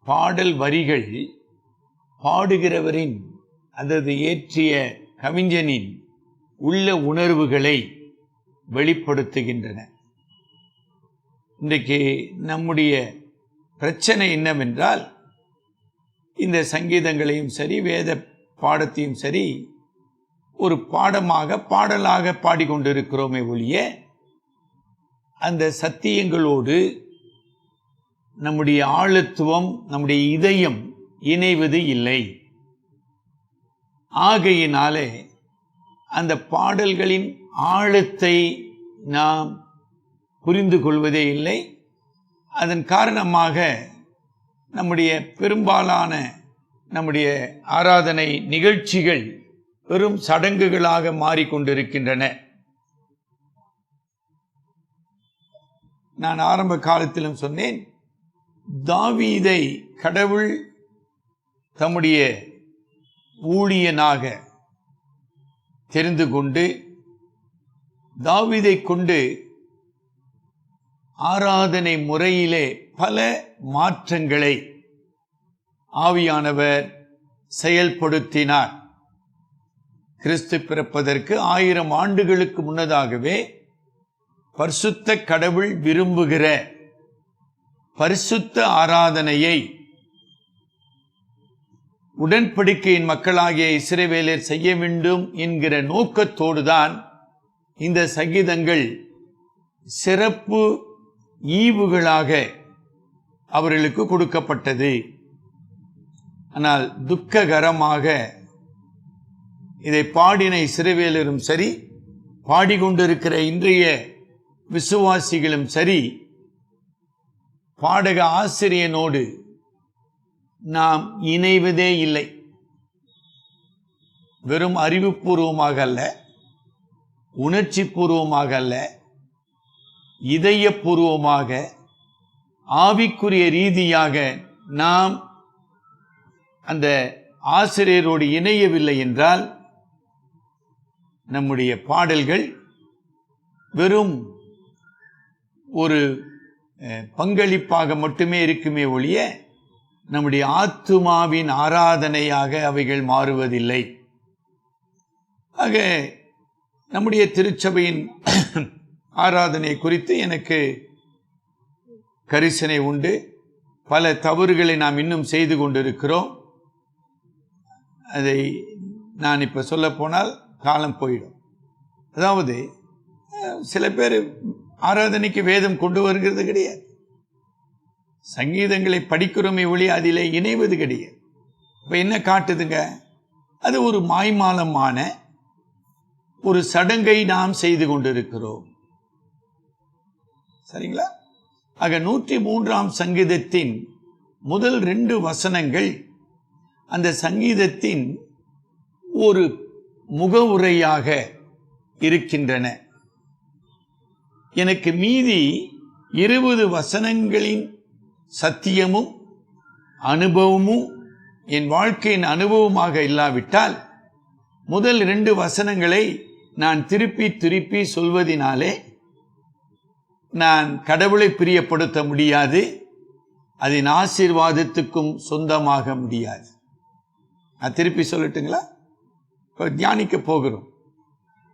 பாடல் வரிகள் பாடுகிறவரின் அல்லது இயற்றிய கவிஞனின் உள்ள உணர்வுகளை வெளிப்படுத்துகின்றன. இன்றைக்கு நம்முடைய பிரச்சனை என்னவென்றால், இந்த சங்கீதங்களையும் சரி வேத பாடத்தையும் சரி ஒரு பாடமாக பாடலாக பாடிக்கொண்டிருக்கிறோமே ஒழிய அந்த சத்தியங்களோடு நம்முடைய ஆழத்துவம் நம்முடைய இதயம் இணைவது இல்லை. ஆகையினாலே அந்த பாடல்களின் ஆழத்தை நாம் புரிந்து கொள்வதே இல்லை. அதன் காரணமாக நம்முடைய பெரும்பாலான நம்முடைய ஆராதனை நிகழ்ச்சிகள் வெறும் சடங்குகளாக மாறிக்கொண்டிருக்கின்றன. நான் ஆரம்ப காலத்திலும் சொன்னேன், தாவீதை கடவுள் தம்முடைய ஊழியனாக தெரிந்து கொண்டு தாவீதை கொண்டு ஆராதனை முறையிலே பல மாற்றங்களை ஆவியானவர் செயல்படுத்தினார். கிறிஸ்து பிறப்பதற்கு 1000 ஆண்டுகளுக்கு முன்னதாகவே பரிசுத்த கடவுள் விரும்புகிற பரிசுத்த ஆராதனையை உடன்படிக்கையின் மக்களாகிய இஸ்ரவேலர் செய்ய வேண்டும் என்கிற நோக்கத்தோடுதான் இந்த சங்கீதங்கள் சிறப்பு ஈவுகளாக அவர்களுக்கு கொடுக்கப்பட்டது. ஆனால் துக்ககரமாக இதை பாடின இஸ்ரவேலரும் சரி, பாடிக்கொண்டிருக்கிற இன்றைய விசுவாசிகளும் சரி, பாடக ஆசிரியனோடு நாம் இணைவதே இல்லை. வெறும் அறிவுபூர்வமாக அல்ல, உணர்ச்சி பூர்வமாக அல்ல, இதயபூர்வமாக, ஆவிக்குரிய ரீதியாக நாம் அந்த ஆசிரியரோடு இணையவில்லை என்றால் நம்முடைய பாடல்கள் வெறும் ஒரு பங்களிப்பாக மட்டுமே இருக்குமே ஒழிய நம்முடைய ஆத்துமாவின் ஆராதனையாக அவைகள் மாறுவதில்லை. ஆக நம்முடைய திருச்சபையின் ஆராதனை குறித்து எனக்கு கரிசனை உண்டு. பல தவறுகளை நாம் இன்னும் செய்து கொண்டிருக்கிறோம். அதை நான் இப்போ சொல்ல போனால் காலம் போயிடும். அதாவது சில பேர் ஆராதனைக்கு வேதம் கொண்டு வருகிறது கிடையாது, சங்கீதங்களை படிக்கிறோமே ஒளி அதிலே இணைவது கிடையாது. இப்போ என்ன காட்டுதுங்க? அது ஒரு மாய்மாலமான ஒரு சடங்கை நாம் செய்து கொண்டிருக்கிறோம். சரிங்களா? ஆக 103ஆம் சங்கீதத்தின் முதல் 2 வசனங்கள் அந்த சங்கீதத்தின் ஒரு முகவுரையாக இருக்கின்றன. எனக்கு மீதி 20 வசனங்களின் சத்தியமும் அனுபவமும் என் வாழ்க்கையின் அனுபவமாக இல்லாவிட்டால் முதல் 2 வசனங்களை நான் திருப்பி திருப்பி சொல்வதினாலே நான் கடவுளை பிரியப்படுத்த முடியாது, அதன் ஆசீர்வாதத்துக்கும் சொந்தமாக முடியாது. நான் திருப்பி சொல்லட்டுங்களா? தியானிக்க போகிறோம்.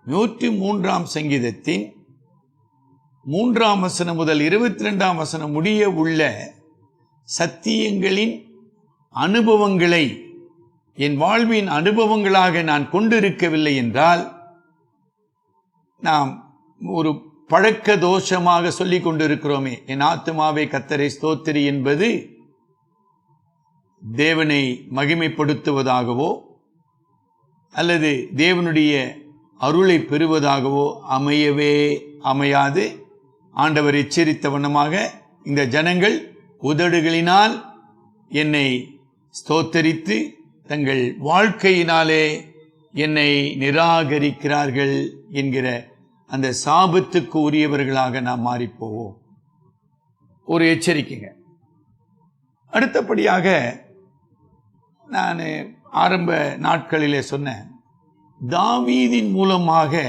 103ஆம் சங்கீதத்தின் 3ஆம் வசனம் முதல் 22ஆம் வசனம் முடிய உள்ள சத்தியங்களின் அனுபவங்களை என் வாழ்வின் அனுபவங்களாக நான் கொண்டிருக்கவில்லை என்றால் நாம் ஒரு பழக்க தோஷமாக சொல்லிக் கொண்டிருக்கிறோமே, என் ஆத்துமாவை கர்த்தரை ஸ்தோத்திரி என்பது தேவனை மகிமைப்படுத்துவதாகவோ அல்லது தேவனுடைய அருளை பெறுவதாகவோ அமையவே அமையாது. ஆண்டவர் எச்சரித்த வண்ணமாக இந்த ஜனங்கள் உதடுகளினால் என்னை ஸ்தோத்தரித்து தங்கள் வாழ்க்கையினாலே என்னை நிராகரிக்கிறார்கள் என்கிற அந்த சாபத்துக்கு உரியவர்களாக நாம் மாறிப்போவோம். ஒரு எச்சரிக்கைங்க. அடுத்தபடியாக நான் ஆரம்ப நாட்களிலே சொன்னேன், தாவீதின் மூலமாக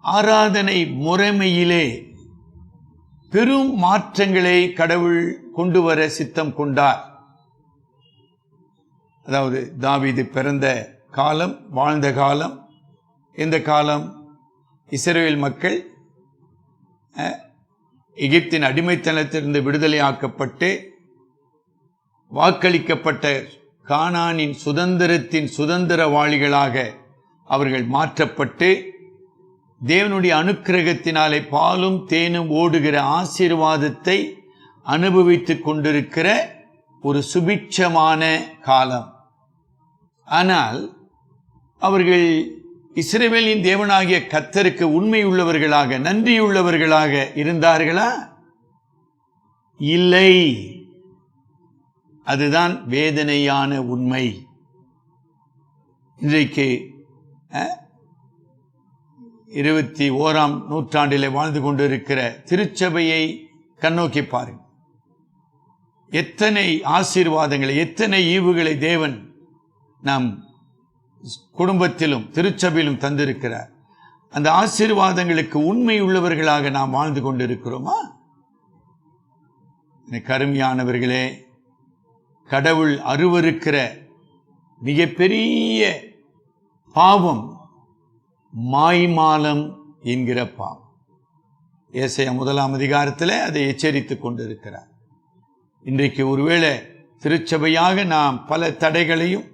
ஆராதனை முறைமையிலே பெரும் மாற்றங்களை கடவுள் கொண்டு வர சித்தம் கொண்டார். அதாவது தாவீது பிறந்த காலம், வாழ்ந்த காலம், இந்த காலம் இஸ்ரவேல் மக்கள் எகிப்தின் அடிமைத்தனத்திலிருந்து விடுதலையாக்கப்பட்டு வாக்களிக்கப்பட்ட கானானின் சுதந்திரத்தின் சுதந்திரவாளிகளாக அவர்கள் மாற்றப்பட்டு தேவனுடைய அனுக்கிரகத்தினாலே பாலும் தேனும் ஓடுகிற ஆசீர்வாதத்தை அனுபவித்துக் கொண்டிருக்கிற ஒரு சுபிட்சமான காலம். ஆனால் அவர்கள் இஸ்ரவேலின் தேவனாகிய கர்த்தருக்கு உண்மையுள்ளவர்களாக, நன்றியுள்ளவர்களாக இருந்தார்களா? இல்லை. அதுதான் வேதனையான உண்மை. இன்றைக்கு 21ஆம் நூற்றாண்டிலே வாழ்ந்து கொண்டிருக்கிற திருச்சபையை கண்ணோக்கி பாருங்கள். எத்தனை ஆசீர்வாதங்களை, எத்தனை ஈவுகளை தேவன் நம் குடும்பத்திலும் திருச்சபையிலும் தந்திருக்கிறார். அந்த ஆசீர்வாதங்களுக்கு உண்மை உள்ளவர்களாக நாம் வாழ்ந்து கொண்டிருக்கிறோமா? கருமையானவர்களே, கடவுள் அருவருக்கிற மிகப்பெரிய பாவம் மாய்மாலம் என்கிற பாவம். ஏசாயா 1ஆம் அதிகாரத்தில் அதை எச்சரித்துக் கொண்டிருக்கிறார். இன்றைக்கு ஒருவேளை திருச்சபையாக நாம் பல தடைகளையும்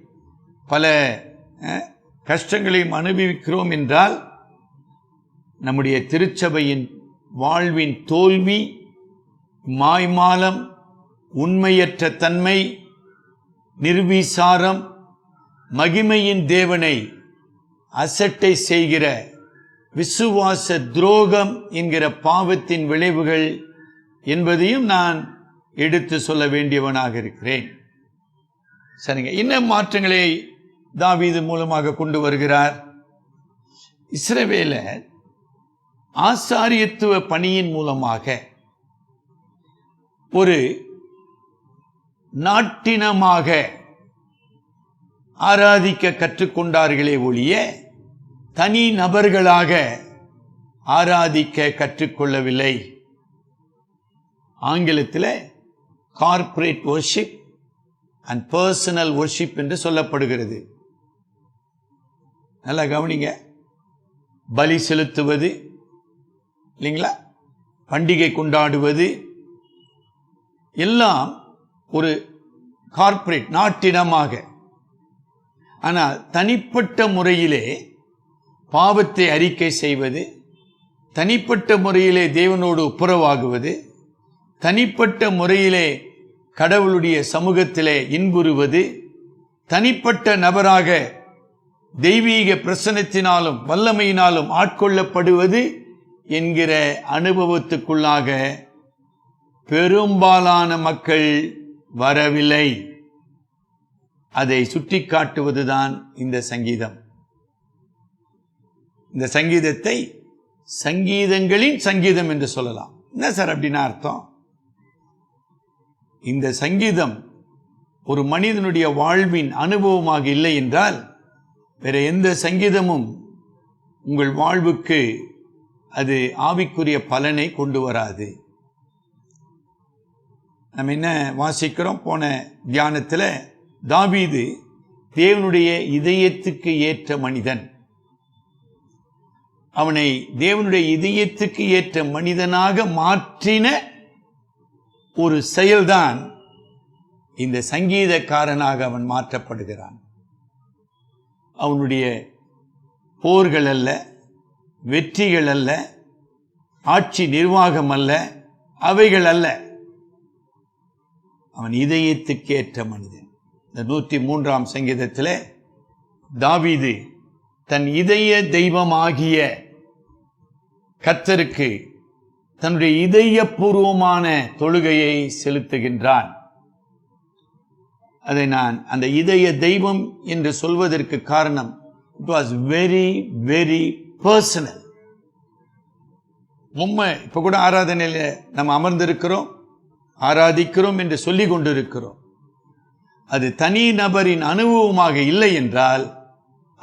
பல கஷ்டங்களையும் அனுபவிக்கிறோம் என்றால் நம்முடைய திருச்சபையின் வாழ்வின் தோல்வி, மாய்மாலம், உண்மையற்ற தன்மை, நிர்விசாரம், மகிமையின் தேவனை அசட்டை செய்கிற விசுவாச துரோகம் என்கிற பாவத்தின் விளைவுகள் என்பதையும் நான் எடுத்து சொல்ல வேண்டியவனாக இருக்கிறேன். சரிங்க, இன்னும் மாற்றங்களை தாவீது மூலமாக கொண்டு வருகிறார். இஸ்ரவேலர் ஆசாரியத்துவ பணியின் மூலமாக ஒரு நாட்டினமாக ஆராதிக்க கற்றுக்கொண்டார்களே ஒழிய தனி நபர்களாக ஆராதிக்க கற்றுக்கொள்ளவில்லை. ஆங்கிலத்தில் corporate worship and personal worship என்று சொல்லப்படுகிறது. நல்லா கவனிங்க. பலி செலுத்துவது இல்லைங்களா, பண்டிகை கொண்டாடுவது எல்லாம் ஒரு கார்ப்பரேட் நாட்டினமாக. ஆனால் தனிப்பட்ட முறையிலே பாவத்தை அறிக்கை செய்வது, தனிப்பட்ட முறையிலே தேவனோடு ஒப்புரவாகுவது, தனிப்பட்ட முறையிலே கடவுளுடைய சமூகத்திலே இன்புறுவது, தனிப்பட்ட நபராக தெய்வீக பிரசன்னத்தினாலும் வல்லமையினாலும் ஆட்கொள்ளப்படுவது என்கிற அனுபவத்துக்குள்ளாக பெரும்பாலான மக்கள் வரவில்லை. அதை சுட்டிக்காட்டுவதுதான் இந்த சங்கீதம். இந்த சங்கீதத்தை சங்கீதங்களின் சங்கீதம் என்று சொல்லலாம். என்ன சார் அப்படின்னா அர்த்தம்? இந்த சங்கீதம் ஒரு மனிதனுடைய வாழ்வின் அனுபவமாக இல்லை என்றால் வேற எந்த சங்கீதமும் உங்கள் வாழ்வுக்கு அது ஆவிக்குரிய பலனை கொண்டு வராது. நம்ம என்ன வாசிக்கிறோம்? போன தியானத்தில் தாவீது தேவனுடைய இதயத்துக்கு ஏற்ற மனிதன். அவனை தேவனுடைய இதயத்துக்கு ஏற்ற மனிதனாக மாற்றின ஒரு செயல்தான் இந்த சங்கீதக்காரனாக அவன் மாற்றப்படுகிறான். அவனுடைய போர்கள் அல்ல, வெற்றிகள் அல்ல, ஆட்சி நிர்வாகம் அல்ல, அவைகள் அல்ல. அவன் இதயத்துக்கேற்ற மனிதன். இந்த 103ஆம் சங்கீதத்தில் தாவீது தன் இதய தெய்வமாகிய கர்த்தருக்கு தன்னுடைய இதயபூர்வமான தொழுகையை செலுத்துகின்றான். அதை நான் அந்த இதய தெய்வம் என்று சொல்வதற்கு காரணம், it was very very personal. இப்ப கூட ஆராதனையில் நம்ம அமர்ந்திருக்கிறோம், ஆராதிக்கிறோம் என்று சொல்லிக் கொண்டிருக்கிறோம். அது தனி நபரின் அனுபவமாக இல்லை என்றால்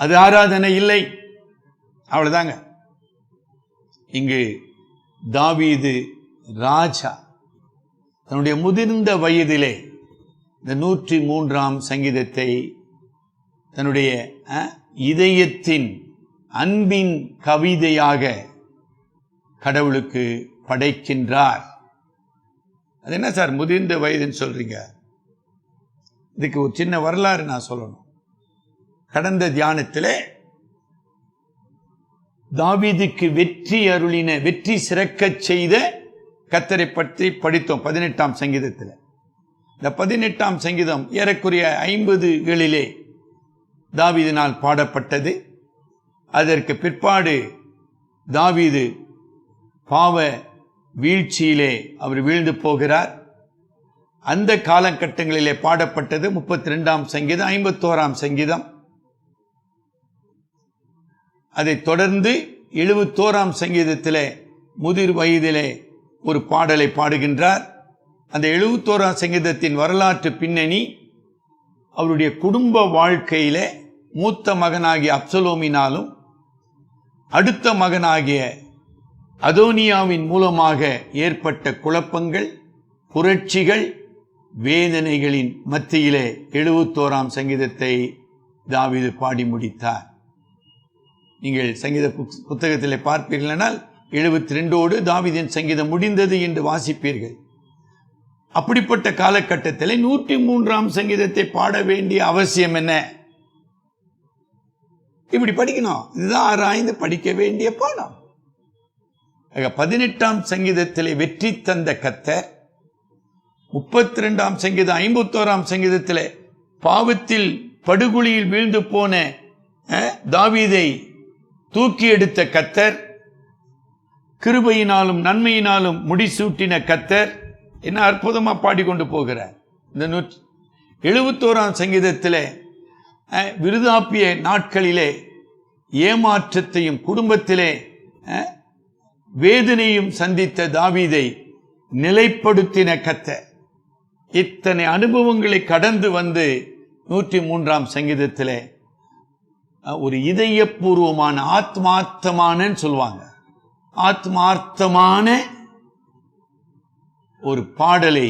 அது ஆராதனை இல்லை. அவ்வளவுதாங்க. இங்கு தாவீது ராஜா தன்னுடைய முதிர்ந்த வயதிலே இந்த 103ஆம் சங்கீதத்தை தன்னுடைய இதயத்தின் அன்பின் கவிதையாக கடவுளுக்கு படைக்கின்றார். அது என்ன சார் முதிர்ந்த வயதுன்னு சொல்றீங்க? இதுக்கு ஒரு சின்ன வரலாறு நான் சொல்லணும். கடந்த தியானத்தில் தாவீதுக்கு வெற்றி அருளின, வெற்றி சிறக்கச் செய்த கர்த்தரை பற்றி படித்தோம் 18ஆம் சங்கீதத்தில். இந்த 18ஆம் சங்கீதம் ஏறக்குறைய 50களிலே தாவீதினால் பாடப்பட்டது. அதற்கு பிற்பாடு தாவீது பாவ வீழ்ச்சியிலே அவர் வீழ்ந்து போகிறார். அந்த காலகட்டங்களிலே பாடப்பட்டது 32ஆம் சங்கீதம், 51ஆம் சங்கீதம். அதை தொடர்ந்து 71ஆம் சங்கீதத்திலே முதிர் வயதிலே ஒரு பாடலை பாடுகின்றார். அந்த 71ஆம் சங்கீதத்தின் வரலாற்று பின்னணி, அவருடைய குடும்ப வாழ்க்கையிலே மூத்த மகனாகிய அப்சலோமினாலும் அடுத்த மகனாகிய அதோனியாவின் மூலமாக ஏற்பட்ட குழப்பங்கள், புரட்சிகள், வேதனைகளின் மத்தியிலே 71ஆம் சங்கீதத்தை தாவீது பாடி முடித்தார். நீங்கள் சங்கீத புத்தகத்திலே பார்ப்பீர்களானால் 72ஓடு தாவீதின் சங்கீதம் முடிந்தது என்று வாசிப்பீர்கள். அப்படிப்பட்ட காலகட்டத்தில் 103ஆம் சங்கீதத்தை பாட வேண்டிய அவசியம் என்ன? இப்படி படிக்கணும். இதுதான் ஆராய்ந்து படிக்க வேண்டிய பாடம். 18ஆம் சங்கீதத்திலே வெற்றி தந்த கர்த்தர் 32ஆம் சங்கீதம் 51ஆம் சங்கீதத்திலே பாவத்தில் படுகுழியில் வீழ்ந்து போன தாவீதை தூக்கி எடுத்த கர்த்தர், கிருபையினாலும் நன்மையினாலும் முடிசூட்டின கர்த்தர், என்ன அற்புதமா பாடிக்கொண்டு போகிறார். இந்த 71ஆம் சங்கீதத்திலே விருதாப்பிய நாட்களிலே ஏமாற்றத்தையும் குடும்பத்திலே வேதனையும் சந்தித்த தாவீதை நிலைப்படுத்தின கர்த்தர். இத்தனை அனுபவங்களை கடந்து வந்து 103ஆம் சங்கீதத்திலே ஒரு இதயபூர்வமான ஆத்மார்த்தமான சொல்லுவாங்க, ஆத்மார்த்தமான ஒரு பாடலை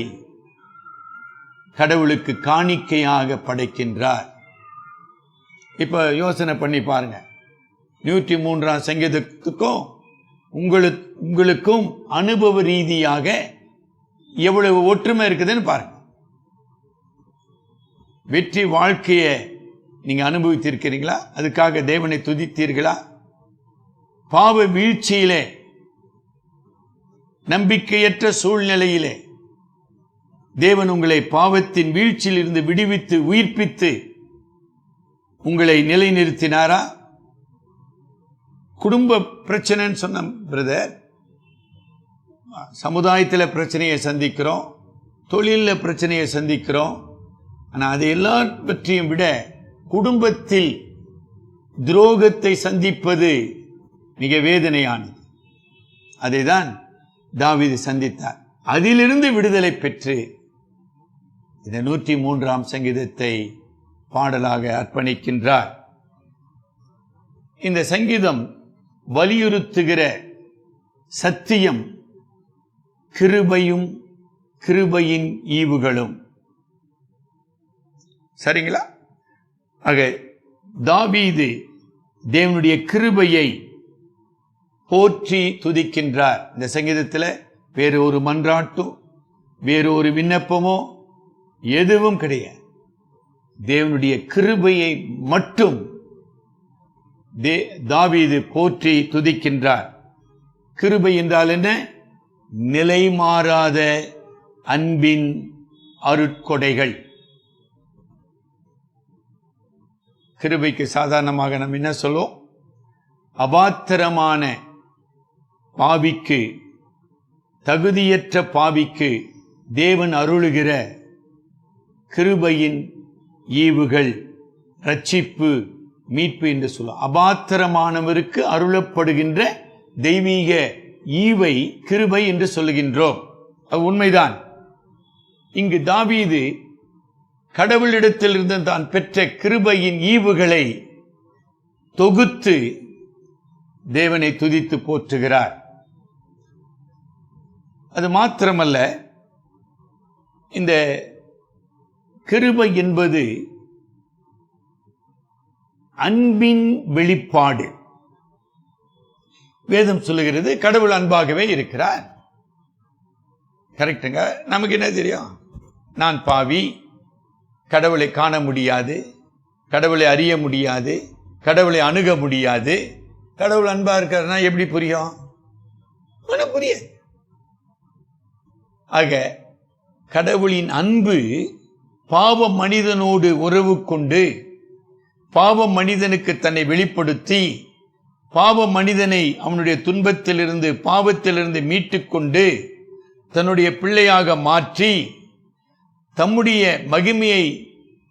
கடவுளுக்கு காணிக்கையாக படைக்கின்றார். இப்ப யோசனை பண்ணி பாருங்க, 103ஆம் சங்கீதத்துக்கும் உங்களுக்கும் அனுபவ ரீதியாக எவ்வளவு ஒற்றுமை இருக்குதுன்னு பாருங்க. வெற்றி வாழ்க்கையை நீங்க அனுபவித்திருக்கிறீங்களா? அதுக்காக தேவனை துதித்தீர்களா? பாவ வீழ்ச்சியிலே, நம்பிக்கையற்ற சூழ்நிலையிலே தேவன் உங்களை பாவத்தின் வீழ்ச்சியில் இருந்து விடுவித்து உயிர்ப்பித்து உங்களை நிலைநிறுத்தினாரா? குடும்ப பிரச்சனைன்னு சொன்ன பிரதர், சமுதாயத்தில் பிரச்சனையை சந்திக்கிறோம், தொழிலில் பிரச்சனையை சந்திக்கிறோம். ஆனால் அது எல்லாவற்றையும் விட குடும்பத்தில் துரோகத்தை சந்திப்பது மிக வேதனையானது. அதைதான் தாவீது சந்தித்தார். அதிலிருந்து விடுதலை பெற்று இந்த 103ஆம் சங்கீதத்தை பாடலாக அர்ப்பணிக்கின்றார். இந்த சங்கீதம் வலியுறுத்துகிற சத்தியம் கிருபையும் கிருபையின் ஈவுகளும். சரிங்களா? ஆக தாவீது தேவனுடைய கிருபையை போற்றி துதிக்கின்றார். இந்த சங்கீதத்தில் வேறு ஒரு மன்றாட்டும் வேறு ஒரு விண்ணப்பமோ எதுவும் கிடையாது. தேவனுடைய கிருபையை மட்டும் தாவீது போற்றி துதிக்கின்றார். கிருபை என்றால் என்ன? நிலை மாறாத அன்பின் அருட்கொடைகள். கிருபைக்கு சாதாரணமாக நம்ம என்ன சொல்லுவோம்? அபாத்திரமான பாவிக்கு, தகுதியற்ற பாவிக்கு தேவன் அருளுகிற கிருபையின் ஈவுகள், ரட்சிப்பு, மீட்பு என்று சொல்லுவோம். அபாத்திரமானவருக்கு அருளப்படுகின்ற தெய்வீக ஈவை கிருபை என்று சொல்லுகின்றோம். அது உண்மைதான். இங்கு தாவீது கடவுளிடத்திலிருந்து தான் பெற்ற கிருபையின் ஈவுகளை தொகுத்து தேவனை துதித்து போற்றுகிறார். அது மாத்திரமல்ல, இந்த கிருபை என்பது அன்பின் வெளிப்பாடு. வேதம் சொல்லுகிறது கடவுள் அன்பாகவே இருக்கிறார். கரெக்டுங்க? நமக்கு என்ன தெரியும்? நான் பாவி, கடவுளை காண முடியாது, கடவுளை அறிய முடியாது, கடவுளை அணுக முடியாது. கடவுள் அன்பா இருக்காருன்னா எப்படி புரியும்? புரிய. ஆக கடவுளின் அன்பு பாவ மனிதனோடு உறவு கொண்டு பாவ மனிதனுக்கு தன்னை வெளிப்படுத்தி பாவ மனிதனை அவனுடைய துன்பத்திலிருந்து பாவத்திலிருந்து மீட்டுக்கொண்டு தன்னுடைய பிள்ளையாக மாற்றி தம்முடைய மகிமையை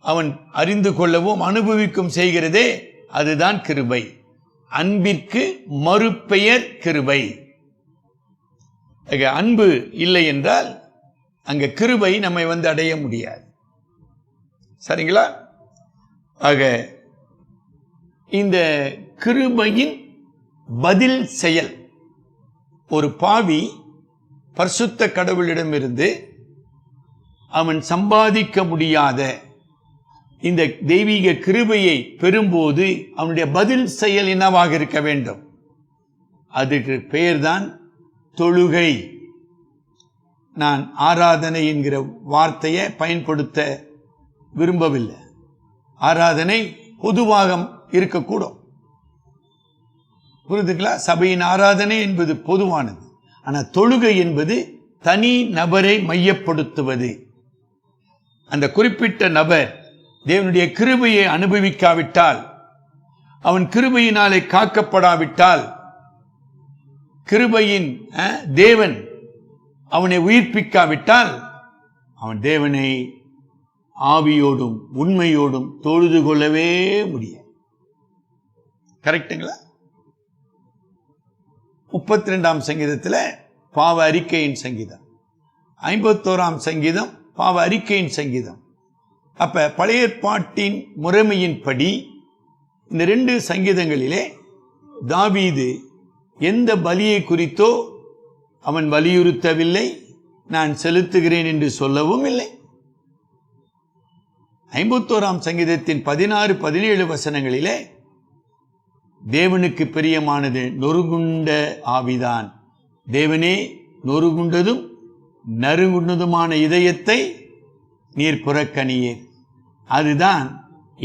அவன் அறிந்து கொள்ளவும் அனுபவிக்கும் செய்கிறதே, அதுதான் கிருபை. அன்பிற்கு மறுபெயர் கிருபை. அன்பு இல்லை என்றால் அங்க கிருபை நம்மை வந்து அடைய முடியாது. சரிங்களா? ஆக இந்த கிருபையின் பதில் செயல், ஒரு பாவி பரிசுத்த கடவுளிடமிருந்து அவன் சம்பாதிக்க முடியாத இந்த தெய்வீக கிருபையை பெறும்போது அவனுடைய பதில் செயல் என்னவாக இருக்க வேண்டும்? அதுக்கு பெயர்தான் தொழுகை. நான் ஆராதனை என்கிற வார்த்தையை பயன்படுத்த விரும்பவில்லை. ஆராதனை பொதுவாக இருக்கக்கூடும். புரியுதுங்களா? சபையின் ஆராதனை என்பது பொதுவானது. ஆனால் தொழுகை என்பது தனி நபரை மையப்படுத்துவது. அந்த குறிப்பிட்ட நபர் தேவனுடைய கிருபையை அனுபவிக்காவிட்டால், அவன் கிருபையினாலே காக்கப்படாவிட்டால், கிருபையின் தேவன் அவனை உயிர்ப்பிக்காவிட்டால், அவன் தேவனை ஆவியோடும் உண்மையோடும் தொழுது கொள்ளவே முடியாது. கரெக்டுங்களா? 32ஆம் சங்கீதத்தில் பாவ அறிக்கையின் சங்கீதம், 51ஆம் சங்கீதம் பாவ அறிக்கையின் சங்கீதம். அப்ப பழைய ஏற்பாட்டின் முறைமையின்படி இந்த 2 சங்கீதங்களிலே தாவீது எந்த பலியை குறித்தோ அவன் வலியுறுத்தவில்லை, நான் செலுத்துகிறேன் என்று சொல்லவும் இல்லை. 51ஆம் சங்கீதத்தின் 16, 17 வசனங்களிலே தேவனுக்கு பிரியமானது நொறுங்குண்ட ஆவிதான், தேவனே நொறுங்குண்டதும் நறுங்குண்டதுமான இதயத்தை நீர் புறக்கணியேன். அதுதான்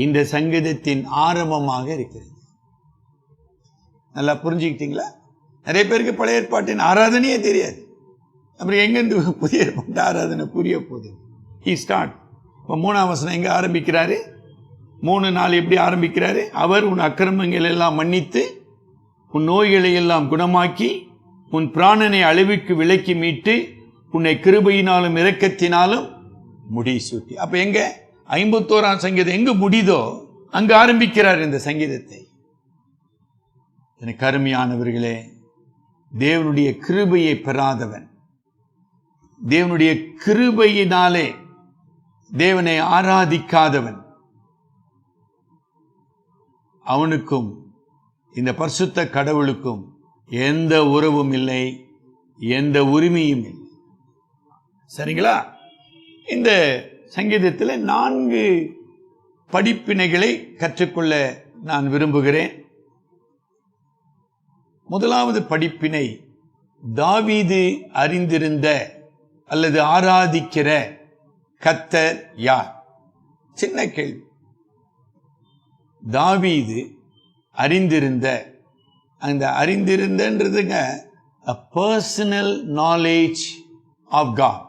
இந்த சங்கீதத்தின் ஆரம்பமாக இருக்கிறது. நல்லா புரிஞ்சுக்கிட்டீங்களா? நிறைய பேருக்கு பழைய ஏற்பாட்டின் ஆராதனையே தெரியாது. அப்புறம் எங்கேருந்து புதிய ஏற்பாட்டு ஆராதனை புரிய போகுது? இப்போ 3ஆம் வசனம் எங்க ஆரம்பிக்கிறாரு? 3:4 எப்படி ஆரம்பிக்கிறாரு? அவர் உன் அக்கிரமங்கள் எல்லாம் மன்னித்து உன் நோய்களை எல்லாம் குணமாக்கி உன் பிராணனை அழிவுக்கு விலக்கி மீட்டு உன்னை கிருபையினாலும் இரக்கத்தினாலும் முடிசூட்டி. அப்ப எங்க 51ஆம் சங்கீதம் எங்கு முடிதோ அங்கு ஆரம்பிக்கிறார் இந்த சங்கீதத்தை. எனக்கு அருமையானவர்களே, தேவனுடைய கிருபையை பெறாதவன், தேவனுடைய கிருபையினாலே தேவனை ஆராதிக்காதவன், அவனுக்கும் இந்த பரிசுத்த கடவுளுக்கும் எந்த உறவும் இல்லை, எந்த உரிமையும் இல்லை. சரிங்களா? இந்த சங்கீதத்தில் 4 படிப்பினைகளை கற்றுக்கொள்ள நான் விரும்புகிறேன். முதலாவது படிப்பினை, தாவீது அறிந்திருந்த அல்லது ஆராதிக்கிற கர்த்தர் யார்? சின்ன கேள்வி. தாவீது அறிந்திருந்த, அந்த அறிந்திருந்தன்றதுங்க a personal knowledge of God.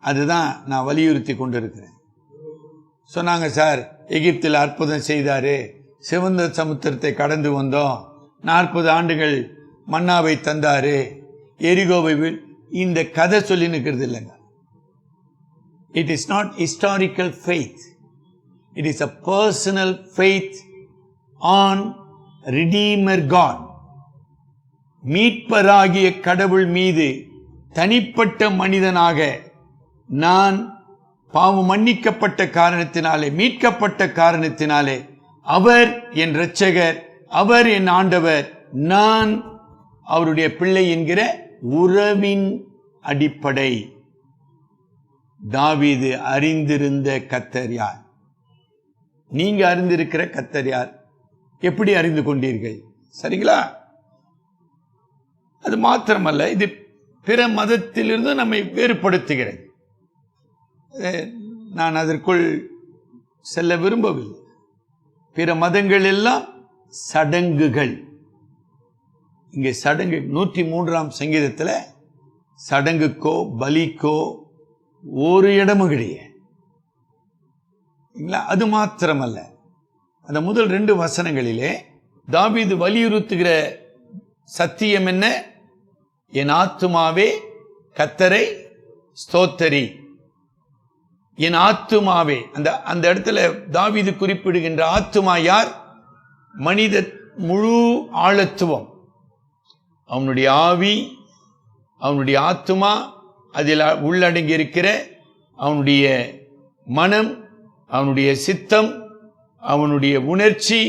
அதுதான் நான் வலியுறுத்தி கொண்டிருக்கிறேன். சொன்னாங்க, சார் எகிப்தில் அற்புதம் செய்தாரு, சிவந்த சமுத்திரத்தை கடந்து வந்தோம், 40 ஆண்டுகள் மன்னாவை தந்தாரு, எரிகோவை இந்த கதை சொல்லி நிற்கிறது இல்லைங்க. It is not historical faith, it is a personal faith on redeemer God. மீட்பராகிய கடவுள் மீது தனிப்பட்ட மனிதனாக நான் பாவம் மன்னிக்கப்பட்ட காரணத்தினாலே, மீட்கப்பட்ட காரணத்தினாலே, அவர் என் இரட்சகர், அவர் என் ஆண்டவர், நான் அவருடைய பிள்ளை என்கிற உறவின் அடிப்படை. தாவீது அறிந்திருந்த கர்த்தர் யார்? நீங்க அறிந்திருக்கிற கர்த்தர் யார்? எப்படி அறிந்து கொண்டீர்கள்? சரிங்களா? அது மாத்திரமல்ல, இது பிற மதத்திலிருந்து நம்மை வேறுபடுத்துகிறது. நான் அதற்குள் செல்ல விரும்பவில்லை. பிற மதங்கள் எல்லாம் சடங்குகள். இங்கே சடங்கு 103ஆம் சங்கீதத்தில் சடங்குக்கோ பலிக்கோ ஒரு இடமும் கிடையாது. அது மாத்திரமல்ல, அந்த முதல் 2 வசனங்களிலே தாவீது வலியுறுத்துகிற சத்தியம் என்ன? என் ஆத்துமாவே கர்த்தரை ஸ்தோத்தரி. என் ஆத்துமாவே, அந்த இடத்துல தாவீது குறிப்பிடுகின்ற ஆத்துமா யார்? மனித முழு ஆழத்துவம், அவனுடைய ஆவி, அவனுடைய ஆத்துமா, அதில் உள்ளடங்கி இருக்கிற அவனுடைய மனம், அவனுடைய சித்தம், அவனுடைய உணர்ச்சி,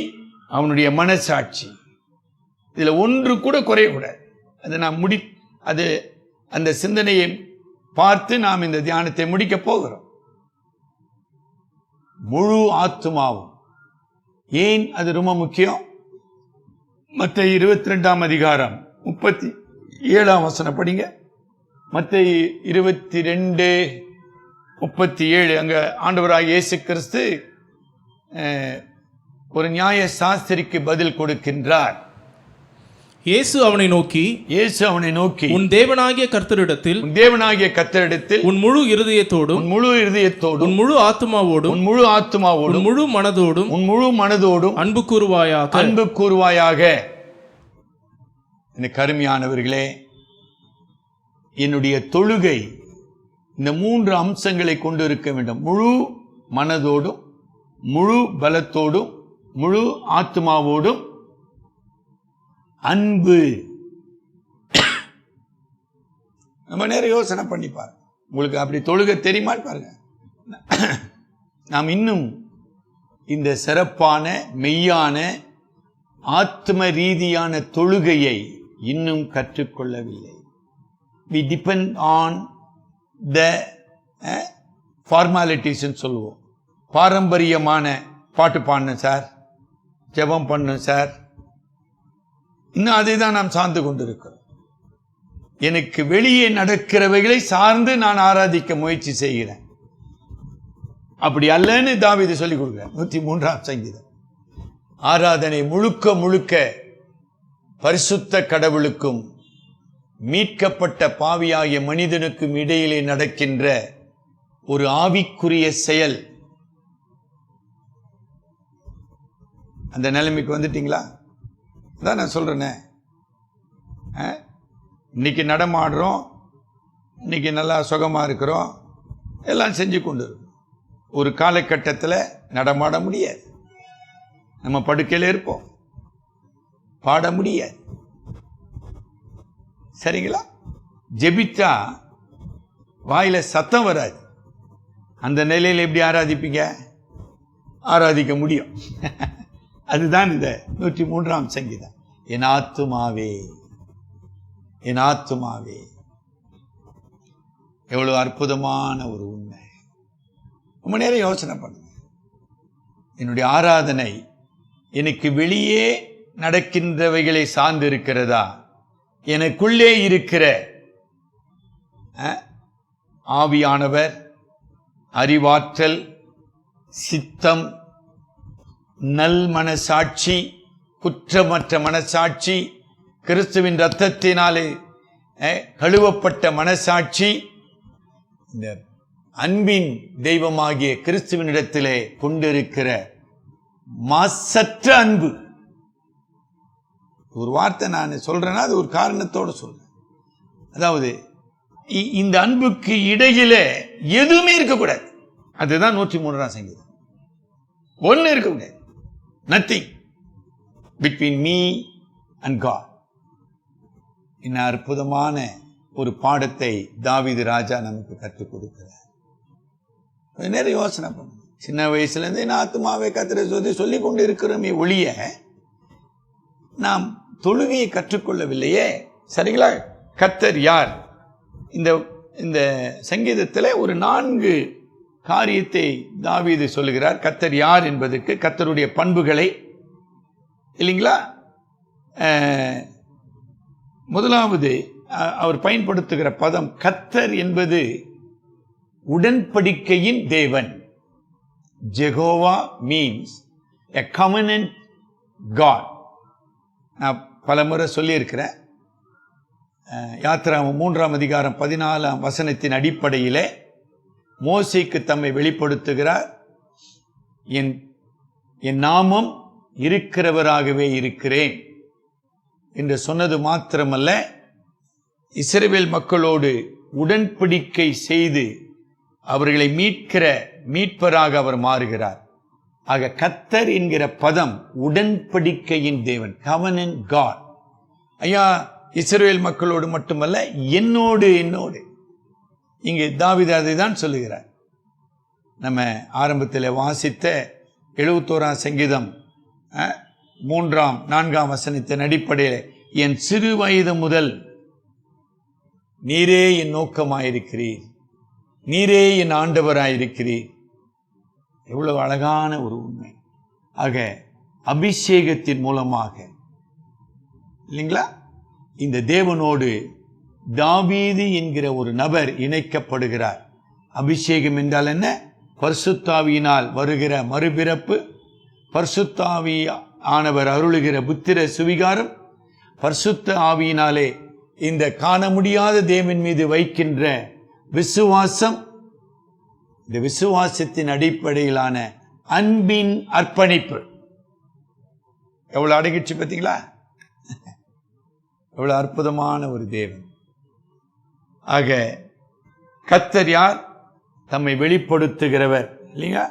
அவனுடைய மனசாட்சி, இதில் ஒன்று கூட குறையக்கூடாது. அதை நாம் அந்த சிந்தனையை பார்த்து நாம் இந்த தியானத்தை முடிக்க போகிறோம். முழு ஆத்துமாவும். ஏன் அது ரொம்ப முக்கியம்? மத்தேயு 22ஆம் அதிகாரம் 37ஆம் வசனம் படிங்க. மத்தேயு 22:37. அங்க ஆண்டவராகிய இயேசு கிறிஸ்து ஒரு நியாய சாஸ்திரிக்கு பதில் கொடுக்கின்றார். இயேசு அவனை நோக்கி உன் தேவனாகிய கர்த்தரிடத்தில் உன் முழு இருதயத்தோடும் உன் முழு ஆத்துமாவோடும் உன் முழு மனதோடும் அன்பு கூறுவாயாக. எனக்கு அருமையானவர்களே, என்னுடைய தொழுகை இந்த 3 அம்சங்களை கொண்டு இருக்க வேண்டும். முழு மனதோடும், முழு பலத்தோடும், முழு ஆத்மாவோடும் அன்பு. நம்ம நேரம் யோசனை பண்ணி பாருங்க. உங்களுக்கு அப்படி தொழுகை தெரியுமான்னு பாருங்க. நாம் இன்னும் இந்த சிறப்பான மெய்யான ஆத்ம ரீதியான தொழுகையை இன்னும் கற்றுக்கொள்ளவில்லை. we depend on the formalities சொல்லுவோம். பாரம்பரியமான பாட்டு பாடணும் சார், ஜெபம் பண்ணணும் சார், இன்னும் அதை தான் நாம் சார்ந்து கொண்டிருக்கிறோம். எனக்கு வெளியே நடக்கிறவைகளை சார்ந்து நான் ஆராதிக்க முயற்சி செய்கிறேன். அப்படி அல்லன்னு தாவீது சொல்லிக் கொடுக்கிறேன். 103ஆம் சங்கீதம். ஆராதனை முழுக்க பரிசுத்த கடவுளுக்கும் மீட்கப்பட்ட பாவியாகிய மனிதனுக்கும் இடையிலே நடக்கின்ற ஒரு ஆவிக்குரிய செயல். அந்த நிலைமைக்கு வந்துட்டீங்களா? அதான் நான் சொல்றேனே, இன்னைக்கு நடமாடுறோம், இன்னைக்கு நல்லா சுகமா இருக்கிறோம், எல்லாம் செஞ்சு கொண்டு இருக்கோம். ஒரு காலகட்டத்தில் நடமாட முடியாது, நம்ம படுக்கையில் இருப்போம், பாட முடியாது. சரிங்களா? ஜெபிச்சா வாயில சத்தம் வராது. அந்த நிலையில் எப்படி ஆராதிப்பீங்க? ஆராதிக்க முடியும். அதுதான் இந்த 103ஆம் சங்கீதம். என் ஆத்துமாவே, என் ஆத்துமாவே. எவ்வளவு அற்புதமான ஒரு உண்மை. ரொம்ப நேரம் யோசனை பண்ணுங்க. என்னுடைய ஆராதனை எனக்கு வெளியே நடக்கின்றவைகளை சார்ந்து இருக்கிறதா, எனக்குள்ளே இருக்கிற ஆவியானவர், அறிவாற்றல், சித்தம், நல் மனசாட்சி, குற்றமற்ற மனசாட்சி, கிறிஸ்துவின் இரத்தத்தினாலே கழுவப்பட்ட மனசாட்சி, இந்த அன்பின் தெய்வமாகிய கிறிஸ்துவினிடத்திலே கொண்டிருக்கிற மாசற்ற அன்பு. ஒரு வார்த்தை நான் சொல்றேன்னா அது ஒரு காரணத்தோடு சொல்றேன். அதாவது இந்த அன்புக்கு இடையிலே எதுவுமே இருக்கக்கூடாது. அதுதான் 103ஆம் சங்கீதம். ஒன்னு இருக்கக்கூடாது. Nothing between me and God. இன்னும் அற்புதமான ஒரு பாடத்தை தாவீது ராஜா நமக்கு கற்றுக் கொடுக்கிறார். நேரம் யோசனை பண்ணுங்க. சின்ன வயசுல இருந்து நான் ஆத்துமாவே கர்த்தரை சொல்லி கொண்டு இருக்கிறோமே ஒழிய நாம் தொழுகையை கற்றுக்கொள்ளவில்லையே. சரிங்களா? கர்த்தர் யார்? இந்த சங்கீதத்தில் ஒரு 4 காரியத்தை தாவீது சொல்லுகிறார். கர்த்தர் யார் என்பதற்கு, கர்த்தருடைய பண்புகளை, இல்லைங்களா? முதலாவது அவர் பயன்படுத்துகிற பதம் கர்த்தர் என்பது உடன்படிக்கையின் தேவன். Jehovah means a covenant God. நான் பல முறை சொல்லியிருக்கிறேன். யாத்திராகமம் 3ஆம் அதிகாரம் 14ஆம் வசனத்தின் அடிப்படையிலே மோசேக்கு தம்மை வெளிப்படுத்துகிறார். என் நாமம் இருக்கிறவராகவே இருக்கிறேன் என்று சொன்னது மாத்திரமல்ல, இஸ்ரவேல் மக்களோடு உடன்படிக்கை செய்து அவர்களை மீட்கிற மீட்பராக அவர் மாறுகிறார். ஆக கர்த்தர் என்கிற பதம் உடன்படிக்கையின் தேவன், கவனன்ட் காட். ஐயா, இஸ்ரவேல் மக்களோடு மட்டுமல்ல, என்னோடு இங்கே தாவீது அதை தான் சொல்லுகிறார். நம்ம ஆரம்பத்தில் வாசித்த 71ஆம் சங்கீதம் 3ஆம் 4ஆம் வசனத்தின் அடிப்படையில், என் சிறு வயது முதல் நீரே என் நோக்கமாயிருக்கிறீர், நீரே என் ஆண்டவராயிருக்கிறீர். எவ்வளவு அழகான ஒரு உண்மை. ஆக அபிஷேகத்தின் மூலமாக, இல்லைங்களா, இந்த தேவனோடு தாவீது என்கிற ஒரு நபர் இணைக்கப்படுகிறார். அபிஷேகம் என்றால் என்ன? பரிசுத்தாவியினால் வருகிற மறுபிறப்பு, பரிசுத்தாவி ஆனவர் அருளுகிற புத்திர சுவிகாரம், பரிசுத்த ஆவியினாலே இந்த காண முடியாத தேவன் மீது வைக்கின்ற விசுவாசம், இந்த விசுவாசத்தின் அடிப்படையிலான அன்பின் அர்ப்பணிப்பு எவ்வளவு அடங்கிடுச்சு பார்த்தீங்களா? எவ்வளவு அற்புதமான ஒரு தேவன். ஆக கர்த்தர் யார்? தம்மை வெளிப்படுத்துகிறவர் இல்லைங்களா?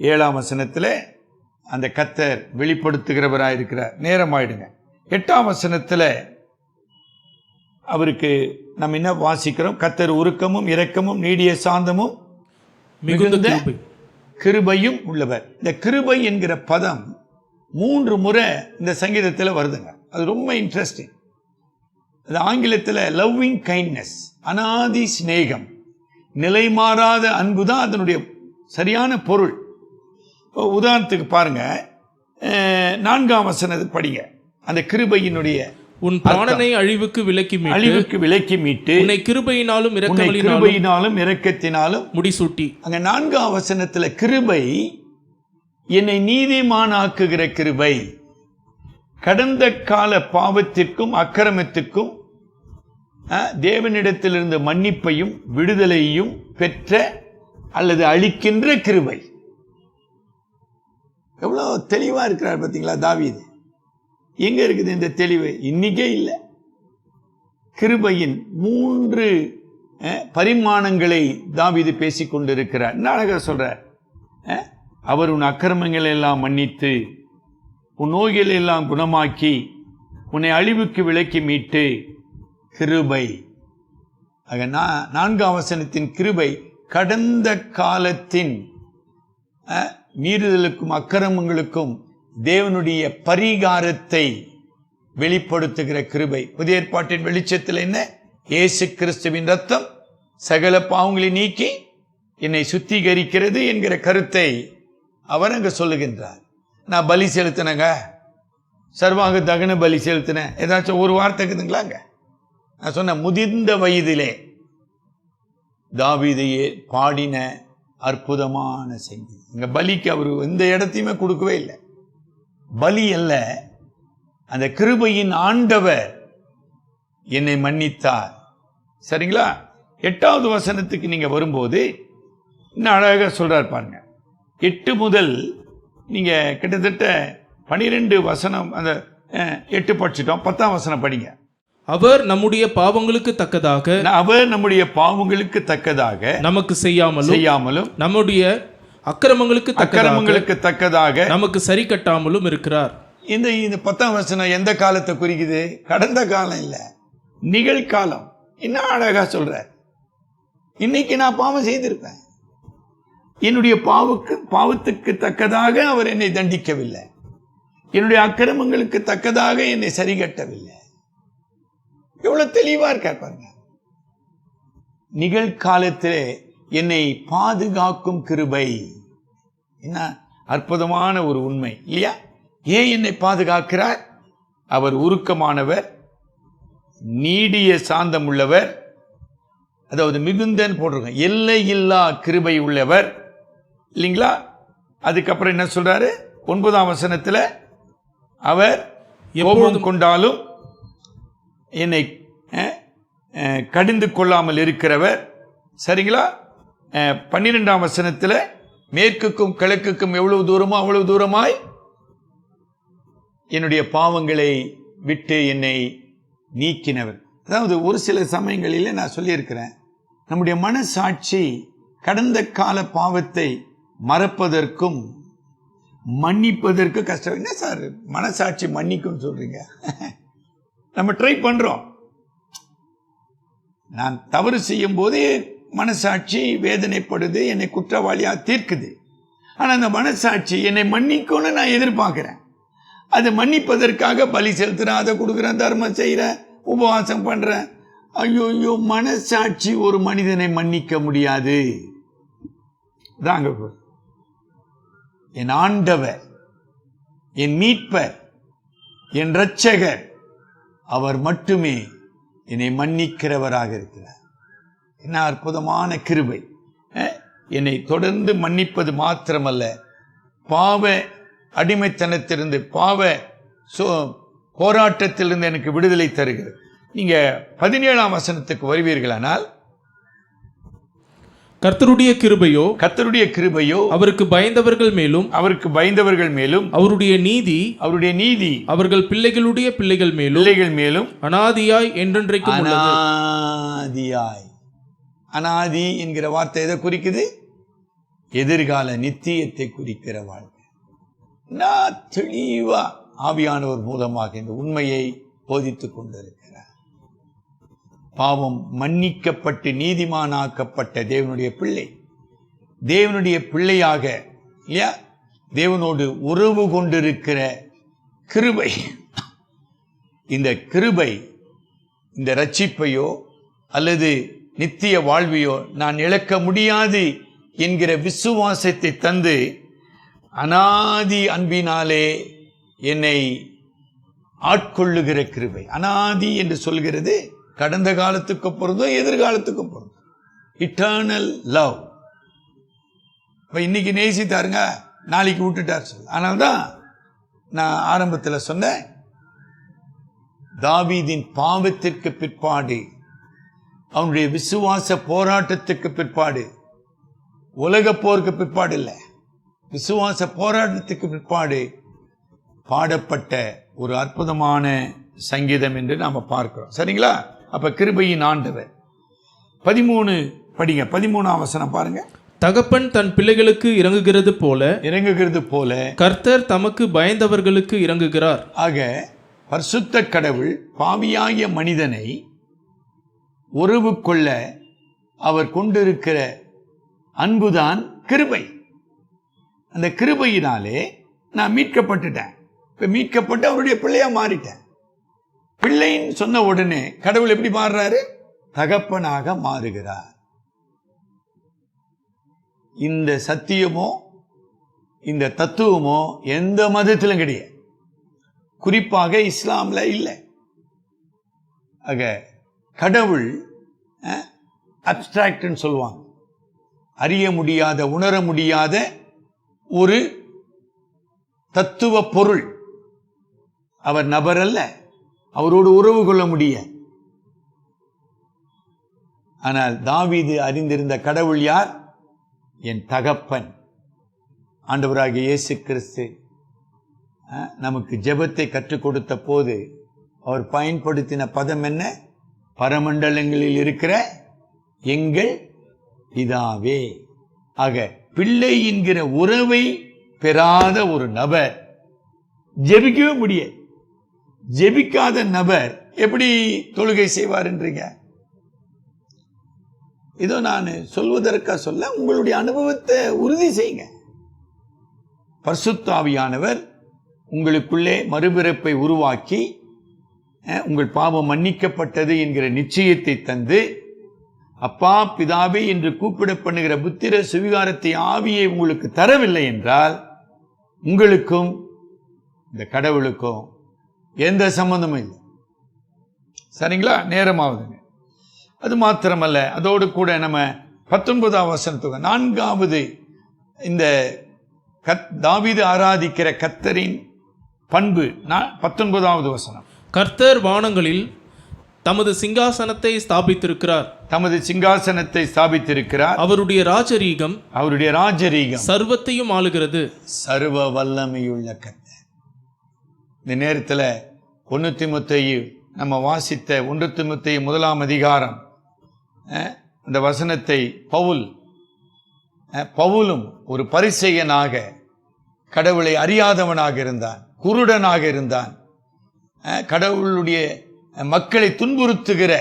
7ஆம் வசனத்தில் அந்த கர்த்தர் வெளிப்படுத்துகிறவராக இருக்கிறார். நேரமாயிடுங்க. 8ஆம் வசனத்தில் அவருக்கு நம்ம என்ன வாசிக்கிறோம்? கர்த்தர் உருக்கமும் இரக்கமும் நீடிய சாந்தமும் மிகுந்த கிருபையும் உள்ளவர். இந்த கிருபை என்கிற பதம் 3 முறை இந்த சங்கீதத்தில் வருதுங்க. அது ரொம்ப இன்ட்ரெஸ்டிங். அது ஆங்கிலத்தில் லவ்விங் கைண்ட்னஸ், அனாதி சிநேகம், நிலைமாறாத அன்பு தான் அதனுடைய சரியான பொருள். இப்போ உதாரணத்துக்கு பாருங்க, 4ஆம் வசனத்தை படிங்க. அந்த கிருபையினுடைய உன் பிராணனை அழிவுக்கு விலக்கி மீட்டு உன்னை கிருபையினாலும் இரக்கத்தினாலும் முடிசூட்டி. அங்க 4ஆம் வசனத்துல கிருபை என்னை நீதிமானாக்குகிற கிருபை, கடந்த கால பாவத்திற்கும் அக்கிரமத்திற்கும் தேவனிடத்திலிருந்து மன்னிப்பையும் விடுதலையும் பெற்ற அல்லது அளிக்கின்ற கிருபை. எவ்வளவு தெளிவா இருக்கிறார் பார்த்தீங்களா தாவீது? எங்க இருக்குது இந்த தெளிவு? இன்னைக்கே இல்லை. கிருபையின் 3 பரிமாணங்களை தாவீது பேசிக் கொண்டிருக்கிறார். என்ன அழகா சொல்றார்? அவர் உன் அக்கிரமங்களை எல்லாம் மன்னித்து உன் நோய்களை எல்லாம் குணமாக்கி உன்னை அழிவுக்கு விலக்கி மீட்டு கிருபை. ஆக 4ஆம் வசனத்தின் கிருபை கடந்த காலத்தின் மீறுதலுக்கும் அக்கிரமங்களுக்கும் தேவனுடைய பரிகாரத்தை வெளிப்படுத்துகிற கிருபை. புதிய ஏற்பாட்டின் வெளிச்சத்தில் என்ன? இயேசு கிறிஸ்துவின் ரத்தம் சகல பாவங்களை நீக்கி என்னை சுத்திகரிக்கிறது என்கிற கருத்தை அவர் அங்க சொல்லுகின்றார். நான் பலி செலுத்தினங்க, சர்வாங்க தகன பலி செலுத்தினேன், ஏதாச்சும் ஒரு வார்த்தை இருக்குதுங்களாங்க? நான் சொன்ன முதிர்ந்த வயதிலே தாவீதையே பாடின அற்புதமான செய்தி. இங்க பலிக்கு அவர் எந்த இடத்தையுமே கொடுக்கவே இல்லை. பலி அல்ல, அந்த கிருபையின் ஆண்டவர் என்னை மன்னித்தார். சரிங்களா? 8வது வசனத்துக்கு நீங்க வரும்போது இன்னும் அழகாக சொல்றார் பாருங்க. 8 முதல் நீங்க கிட்டத்தட்ட 12 வசனம், அந்த 8 படிச்சிட்டோம். 10ஆம் வசனம் படிங்க. அவர் நம்முடைய பாவங்களுக்கு தக்கதாக நமக்கு செய்யாமலும் நம்முடைய அக்கிரமங்களுக்கு தக்கதாக நமக்கு சரி கட்டாமலும் இருக்கிறார். இந்த 10ஆம் வசனம் எந்த காலத்தை குறிக்குது? கடந்த காலம் இல்ல, நிகழ்காலம். என்ன அழகா சொல்ற? இன்னைக்கு நான் பாவம் செய்திருப்பேன், என்னுடைய பாவத்துக்கு தக்கதாக அவர் என்னை தண்டிக்கவில்லை, என்னுடைய அக்கிரமங்களுக்கு தக்கதாக என்னை சரி கட்டவில்லை. எவ்வளவு தெளிவா இருக்கார் பாருங்க. நிகழ்காலத்திலே என்னை பாதுகாக்கும் கிருபை. என்ன அற்புதமான ஒரு உண்மை இல்லையா? ஏன் என்னை பாதுகாக்கிறார்? அவர் உருக்கமானவர், நீடிய சாந்தம் உள்ளவர், அதாவது மிகுந்தன் போட்டிருக்க, எல்லை இல்லா கிருபை உள்ளவர் இல்லைங்களா? அதுக்கப்புறம் என்ன சொல்றாரு? 9ஆம் வசனத்துல அவர் கோபம் கொண்டாலும் என்னை கடிந்து கொள்ளாமல் இருக்கிறவர். சரிங்களா? 12ஆம் வசனத்தில் மேற்குக்கும் கிழக்குக்கும் எவ்வளவு தூரமோ அவ்வளவு தூரமாய் என்னுடைய பாவங்களை விட்டு என்னை நீக்கினவர். அதாவது ஒரு சில சமயங்களில் நான் சொல்லியிருக்கிறேன், நம்முடைய மனசாட்சி கடந்த கால பாவத்தை மறப்பதற்கும் மன்னிப்பதற்கு கஷ்டம். என்ன சார் மனசாட்சி மன்னிக்கும் சொல்றீங்க? நம்ம ட்ரை பண்றோம். நான் தவறு செய்யும் போதே மனசாட்சி வேதனைப்படுது, என்னை குற்றவாளியா தீர்க்குது. ஆனா அந்த மனசாட்சி என்னை மன்னிக்கும்னு நான் எதிர்பார்க்கிறேன். அதை மன்னிப்பதற்காக பலி செலுத்துறேன், அதை கொடுக்குறேன், தர்மம் செய்யறேன், உபவாசம் பண்றேன். ஐயோ, மனசாட்சி ஒரு மனிதனை மன்னிக்க முடியாது. தாங்க என் ஆண்டவர், என் மீட்பர், என் இரட்சகர், அவர் மட்டுமே என்னை மன்னிக்கிறவராக இருக்கிறார். என்ன அற்புதமான கிருபை! என்னை தொடர்ந்து மன்னிப்பது மாத்திரமல்ல, பாவ அடிமைத்தனத்திலிருந்து, பாவ போராட்டத்திலிருந்து எனக்கு விடுதலை தருகிறது. நீங்க 17ஆம் வசனத்துக்கு வருவீர்களானால், கர்த்தருடைய கிருபையோ அவருக்கு பயந்தவர்கள் மேலும் அவருடைய நீதி அவர்கள் பிள்ளைகளுடைய பிள்ளைகள் மேலும் அனாதியாய் என்றென்றைக்கும் உள்ளது. அனாதி என்கிற வார்த்தை எதை குறிக்குது? எதிர்கால நித்தியத்தை குறிக்கிற வாழ்க்கை. நான் தெளிவா ஆவியானவர் மூலமாக இந்த உண்மையை போதித்துக் கொண்டிருக்கிறார். பாவம் மன்னிக்கப்பட்டு நீதிமானாக்கப்பட்ட தேவனுடைய பிள்ளை, தேவனுடைய பிள்ளையாக இல்லையா, தேவனோடு உறவு கொண்டிருக்கிற கிருபை, இந்த கிருபை இந்த ரட்சிப்பையோ அல்லது நித்திய வாழ்வையோ நான் இழக்க முடியாது என்கிற விசுவாசத்தை தந்து அனாதி அன்பினாலே என்னை ஆட்கொள்ளுகிற கிருபை. அனாதி என்று சொல்கிறது கடந்த காலத்துக்கு பொருந்தும் எதிர்காலத்துக்கும் பொருந்தும். Eternal love. இப்போ இன்னைக்கு நேசித்தாருங்க, நாளைக்கு விட்டுட்டார் சொல். அதனால்தான் நான் ஆரம்பத்தில் சொன்னேன், தாவீதின் பாவத்திற்கு பிற்பாடு, அவனுடைய விசுவாச போராட்டத்துக்கு பிற்பாடு, உலக போருக்கு பிற்பாடு இல்லை, விசுவாச போராட்டத்துக்கு பிற்பாடு பாடப்பட்ட ஒரு அற்புதமான சங்கீதம் என்று நாம பார்க்கிறோம். சரிங்களா? அப்ப கிருபையின் ஆண்டவர். 13 படிங்க, 13ஆம் வசனம் பாருங்க. தகப்பன் தன் பிள்ளைகளுக்கு இறங்குகிறது போல கர்த்தர் தமக்கு பயந்தவர்களுக்கு இறங்குகிறார். ஆக பரிசுத்த கடவுள் பாவியாகிய மனிதனை உறவு கொள்ள அவர் கொண்டிருக்கிற அன்புதான் கிருபை. அந்த கிருபையினாலே நான் மீட்கப்பட்டுட்டேன். இப்ப மீட்கப்பட்டு அவருடைய பிள்ளையா மாறிட்டேன். பிள்ளைன்னு சொன்ன உடனே கடவுள் எப்படி மாறுறாரு? தகப்பனாக மாறுகிறார். இந்த சத்தியமோ இந்த தத்துவமோ எந்த மதத்திலும் கிடையாது, குறிப்பாக இஸ்லாம்ல இல்லை. ஆக கடவுள் அப்டிராக்ட்னு சொல்லுவாங்க, அறிய முடியாத உணர முடியாத ஒரு தத்துவ பொருள். அவர் நபர் அல்ல, அவரோடு உறவு கொள்ள முடியாது. ஆனால் தாவீது அறிந்திருந்த கடவுள் யார்? என் தகப்பன். ஆண்டவராகிய இயேசு கிறிஸ்து நமக்கு ஜெபத்தை கற்றுக் கொடுத்த போது அவர் பயன்படுத்தின பதம் என்ன? பரமண்டலங்களில் இருக்கிற எங்கள் பிதாவே. ஆக பிள்ளை என்கிற உறவை பெறாத ஒரு நபர் ஜெபிக்கவே முடியாது. ஜெபிக்காத நபர் எப்படி தொழுகை செய்வார்ன்றீங்க? இதோ நான் சொல்வதற்காக சொல்ல, உங்களுடைய அனுபவத்தை உறுதி செய்யுங்க. பரிசுத்த ஆவியானவர் உங்களுக்குள்ளே மறுபிறப்பை உருவாக்கி உங்கள் பாவம் மன்னிக்கப்பட்டது என்கிற நிச்சயத்தை தந்து, அப்பா பிதாவே என்று கூப்பிட பண்ணுகிற புத்திர சுவிகாரத்தை ஆவியை உங்களுக்கு தரவில்லை என்றால் உங்களுக்கும் இந்த கடவுளுக்கும் எந்த சம்பந்தமும் இல்லை. சரிங்களா? நேரமாகுதுங்க. அது மாத்திரமல்ல, அதோடு கூட நம்ம 19ஆம் வசனத்துக்கு 4வது இந்த தாவீது ஆராதிக்கிற கர்த்தரின் பண்பு 19வது வசனம். கர்த்தர் வானங்களில் தமது சிங்காசனத்தை ஸ்தாபித்திருக்கிறார். அவருடைய ராஜரீகம் சர்வத்தையும் ஆளுகிறது. சர்வ வல்லமையுள்ள கர்த்தர். இந்த நேரத்தில் 1 தீமோத்தேயு நம்ம வாசித்த 1 தீமோத்தேயு 1ஆம் அதிகாரம் அந்த வசனத்தை பவுலும் ஒரு பரிசேயனாக கடவுளை அறியாதவனாக இருந்தான், குருடனாக இருந்தான், கடவுளுடைய மக்களை துன்புறுத்துகிற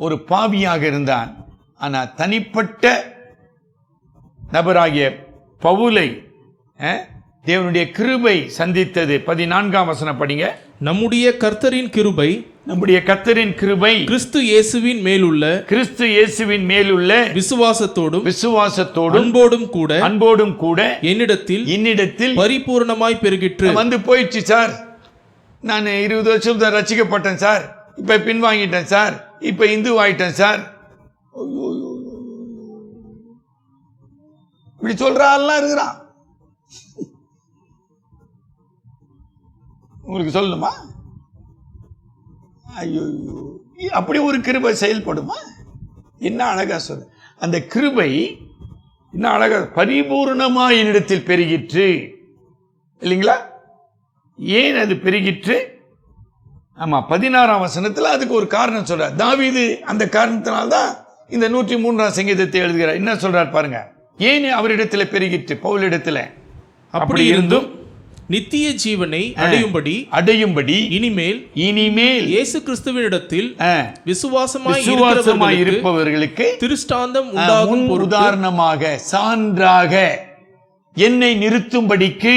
ஒரு பாவியாக இருந்தான். ஆனால் தனிப்பட்ட நபராகிய பவுலை தேவனுடைய கிருபை சந்தித்தது. 14ஆம் வசனம் படிங்க. நம்முடைய கர்த்தரின் கிருபை கிறிஸ்து இயேசுவின் மேலுள்ள விசுவாசத்தோடும் அன்போடும் கூட என்னிடத்தில் பரிபூர்ணமாய் பெருகிற்று. வந்து போயிடுச்சு சார், நான் 20 வருஷம் ரட்சிக்கப்பட்டேன் சார், இப்ப பின்வாங்கிட்டேன் சார், இப்ப இந்து ஆயிட்டேன் சார், இப்படி சொல்ற ஆள்லாம் இருக்கிறான். உங்களுக்கு சொல்லணுமா? ஐயோ, அப்படி ஒரு கிருபை செயல்படுமா? என்ன அழகா சொல்ற. அந்த கிருபை என்ன அழகா, பரிபூர்ணமா என்னிடத்தில் பெருகிற்று இல்லைங்களா? ஏன் அது பெருகிற்று? ஆமா, 16ஆம் வசனத்துல அதுக்கு ஒரு காரணம் சொல்றார். தாவீது அந்த காரணத்தினால்தான் இந்த 103ஆம் சங்கீதத்தை எழுதுகிறார். என்ன சொல்றார் பாருங்க. ஏன் அவரிடத்துல பெருகிற்று? பவுலிடத்துல. அப்படி இருந்தும் நித்திய ஜீவனை அடையும்படி இனிமேல் இயேசு கிறிஸ்துவினிடத்தில் விசுவாசமாய் இருப்பவர்களுக்கு திருஷ்டாந்தம் உண்டாகும் உதாரணமாக சான்றாக என்னை நிறுத்தும்படிக்கு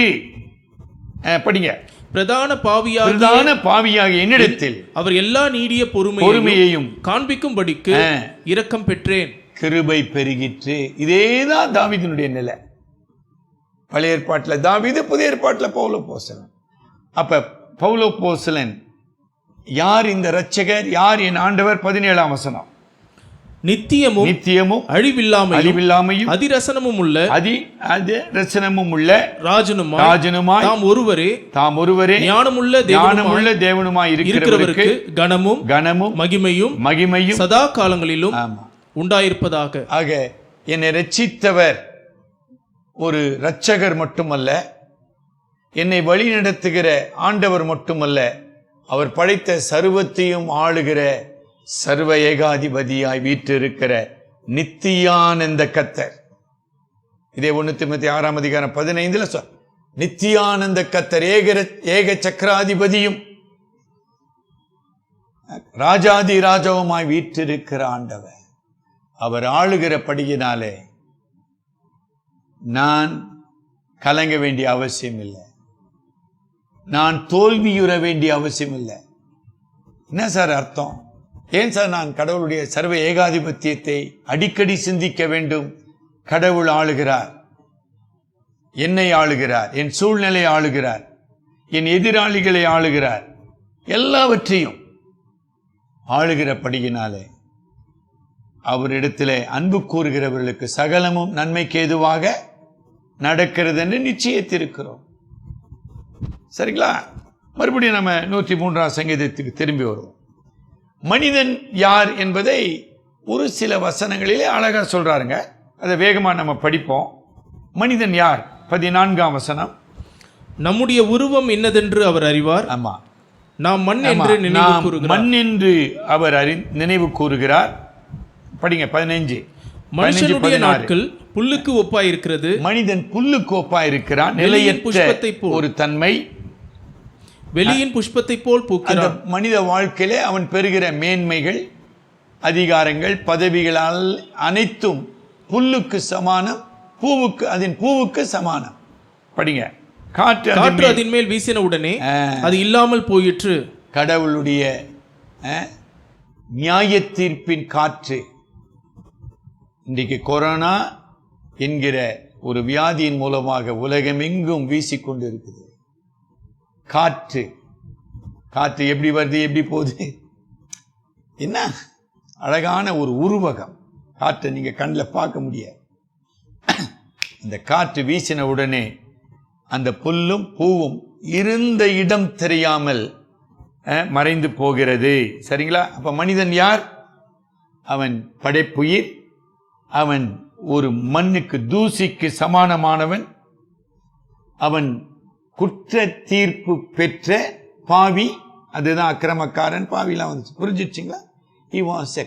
படிங்க. பிரதான பாவியாக என்னிடத்தில் அவர் எல்லா நீடிய பொறுமையையும் காண்பிக்கும்படிக்கு இரக்கம் பெற்றேன். கிருபை பெருகிற்று. இதேதான் தாவீதினுடைய நிலை. பழைய ஏற்பாட்டில் தாவீது, புதிய ஏற்பாட்டில் பவுலப்போஸ்தலன். அப்ப பவுலப்போஸ்தலன் யார்? இந்த இரட்சகர் யார்? என் ஆண்டவர். 17ஆம் வசனம். நித்தியமும் அழிவில்லாமையும் அதிரசனமும் உள்ள ராஜனுமாய் தாம் ஒருவரே ஞானமுள்ள தேவனுமாய் இருக்கிறவருக்கு கனமும் மகிமையும் சதா காலங்களிலும் உண்டாயிருப்பதாக. ஆக என்னை ரட்சித்தவர் ஒரு இரட்சகர் மட்டுமல்ல, என்னை வழி நடத்துகிற ஆண்டவர் மட்டுமல்ல, அவர் படைத்த சர்வத்தையும் ஆளுகிற சர்வ ஏகாதிபதியாய் வீற்றிருக்கிற நித்தியானந்த கர்த்தர். இதே 1 தீமோத்தேயு 6ஆம் அதிகாரம் 15 சொல். நித்தியானந்த கர்த்தர் ஏக சக்கராதிபதியும் ராஜாதி ராஜாவுமாய் வீற்றிருக்கிற ஆண்டவர். அவர் ஆளுகிறபடியினாலே நான் கலங்க வேண்டிய அவசியம் இல்லை, நான் தோல்வியுற வேண்டிய அவசியம் இல்லை. என்ன சார் அர்த்தம்? ஏன் சார் நான் கடவுளுடைய சர்வ ஏகாதிபத்தியத்தை அடிக்கடி சிந்திக்க வேண்டும்? கடவுள் ஆளுகிறார், என்னை ஆளுகிறார், என் சூழ்நிலை ஆளுகிறார், என் எதிராளிகளை ஆளுகிறார், எல்லாவற்றையும் ஆளுகிறபடியினாலே அவரிடத்திலே அன்பு கூறுகிறவர்களுக்கு சகலமும் நன்மைக்கு ஏதுவாக நடக்கிறது என்று நிச்சயித்திருக்கிறோம். சரிங்களா? மறுபடியும் நம்ம 103ஆம் சங்கீதத்துக்கு திரும்பி வருவோம். மனிதன் யார் என்பதை ஒரு சில வசனங்களிலே அழகா சொல்றாருங்க. அதை வேகமா நம்ம படிப்போம். மனிதன் யார்? 14ஆம் வசனம். நம்முடைய உருவம் என்னதென்று அவர் அறிவார். ஆமா, நாம் மண் என்று அவர் நினைவு கூறுகிறார். படிங்க 15. மனுஷனுடைய நாட்கள் புல்லுக்கு ஒப்பாயிருக்கிறது. மனிதன் புல்லுக்கு ஒப்பாயிருக்கிறான். நிலையற்ற ஒரு தன்மை, வெளியின் புஷ்பத்தை போல் பூக்கிறான். மனித வாழ்க்கையிலே அவன் பெறுகிற மேன்மைகள், அதிகாரங்கள், பதவிகளால் அனைத்தும் புல்லுக்கு சமானம், பூவுக்கு சமானம். படிங்க. காற்று அதன் மேல் வீசின உடனே அது இல்லாமல் போயிற்று. கடவுளுடைய நியாய தீர்ப்பின் காற்று இன்றைக்கு கொரோனா என்கிற ஒரு வியாதியின் மூலமாக உலகமெங்கும் வீசிக்கொண்டு இருக்குது. காற்று எப்படி வருது, எப்படி போகுது? என்ன அழகான ஒரு உருவகம். காற்றை நீங்க கண்ணில் பார்க்க முடியாது. அந்த காற்று வீசின உடனே அந்த புல்லும் பூவும் இருந்த இடம் தெரியாமல் மறைந்து போகிறது. சரிங்களா? அப்ப மனிதன் யார்? அவன் படைப்புயிர், அவன் ஒரு மண்ணுக்கு தூசிக்கு சமானமானவன், அவன் குற்ற தீர்ப்பு பெற்ற பாவி. அதுதான் அக்கிரமக்காரன், பாவிலாம் வந்துச்சு. புரிஞ்சிடுச்சிங்களா? He was a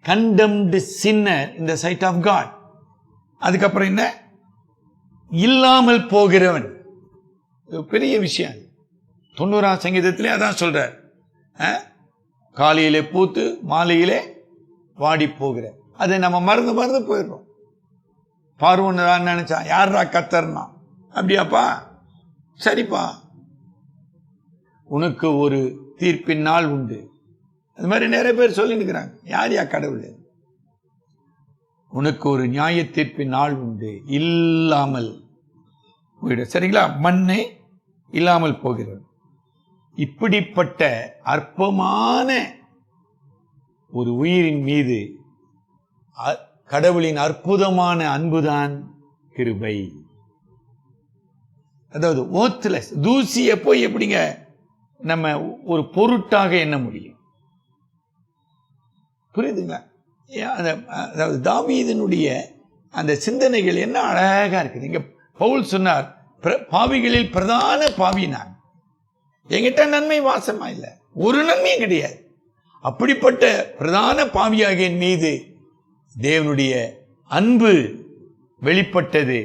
condemned sinner in the sight of God. அதுக்கப்புறம் என்ன? இல்லாமல் போகிறவன். பெரிய விஷயம். 90ஆம் சங்கீதத்திலே அதான் சொல்றார். காலையிலே பூத்து மாலையிலே வாடி போகிற. அதை நம்ம மறந்து போயிடுறோம். பார்வோன்னு நினைச்சான், யாரா கர்த்தர்னா? அப்படியாப்பா? சரிப்பா, உனக்கு ஒரு தீர்ப்பின் நாள் உண்டு. அது மாதிரி நிறைய பேர் சொல்லி இருக்கிறாங்க. யார் கடவுள்? உனக்கு ஒரு நியாய தீர்ப்பின் நாள் உண்டு, இல்லாமல் போயிடும். சரிங்களா? மண்ணே இல்லாமல் போகிறது. இப்படிப்பட்ட அற்பமான ஒரு உயிரின் மீது கடவுளின் அற்புதமான அன்புதான் கிருபை. அதாவது worthless, தூசியை போய் எப்படிங்க நம்ம ஒரு பொருட்டாக எண்ண முடியும்? புரியுதுங்களா? அதாவது தாவீதினுடைய அந்த சிந்தனைகள் என்ன அழகா இருக்குது. இங்க பவுல் சொன்னார், பாவிகளில் பிரதான பாவி நான், என்கிட்ட நன்மை வாசமா இல்லை, ஒரு நன்மையும் கிடையாது. அப்படிப்பட்ட பிரதான பாவியாக என் மீது தேவனுடைய அன்பு வெளிப்பட்டது,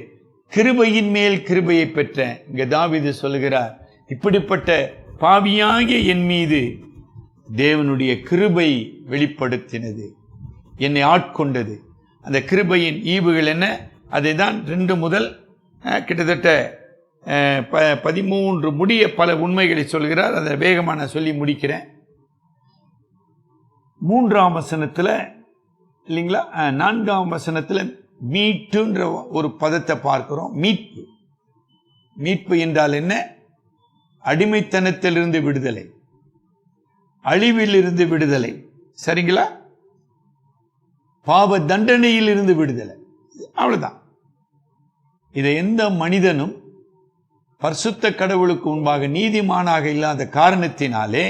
கிருபையின் மேல் கிருபையை பெற்ற. இங்க தாவீது சொல்லுகிறார், இப்படிப்பட்ட பாவியாகிய என் மீது தேவனுடைய கிருபை வெளிப்படுத்தினது, என்னை ஆட்கொண்டது. அந்த கிருபையின் ஈவுகள் என்ன? அதை தான் 2 முதல் கிட்டத்தட்ட 13 முடிய பல உண்மைகளை சொல்கிறார். அதை வேகமாக நான் சொல்லி முடிக்கிறேன். 3ஆம் வசனத்தில் இல்லைங்களா, 4ஆம் வசனத்தில் மீட்டுன்ற ஒரு பதத்தை பார்க்கிறோம். மீட்பு. மீட்பு என்றால் என்ன? அடிமைத்தனத்திலிருந்து விடுதலை, அழிவிலிருந்து விடுதலை, சரிங்களா? பாவ தண்டனையில் இருந்து விடுதலை, அவ்வளவுதான். இதை எந்த மனிதனும் பரிசுத்த கடவுளுக்கு முன்பாக நீதிமானாக இல்லாத காரணத்தினாலே,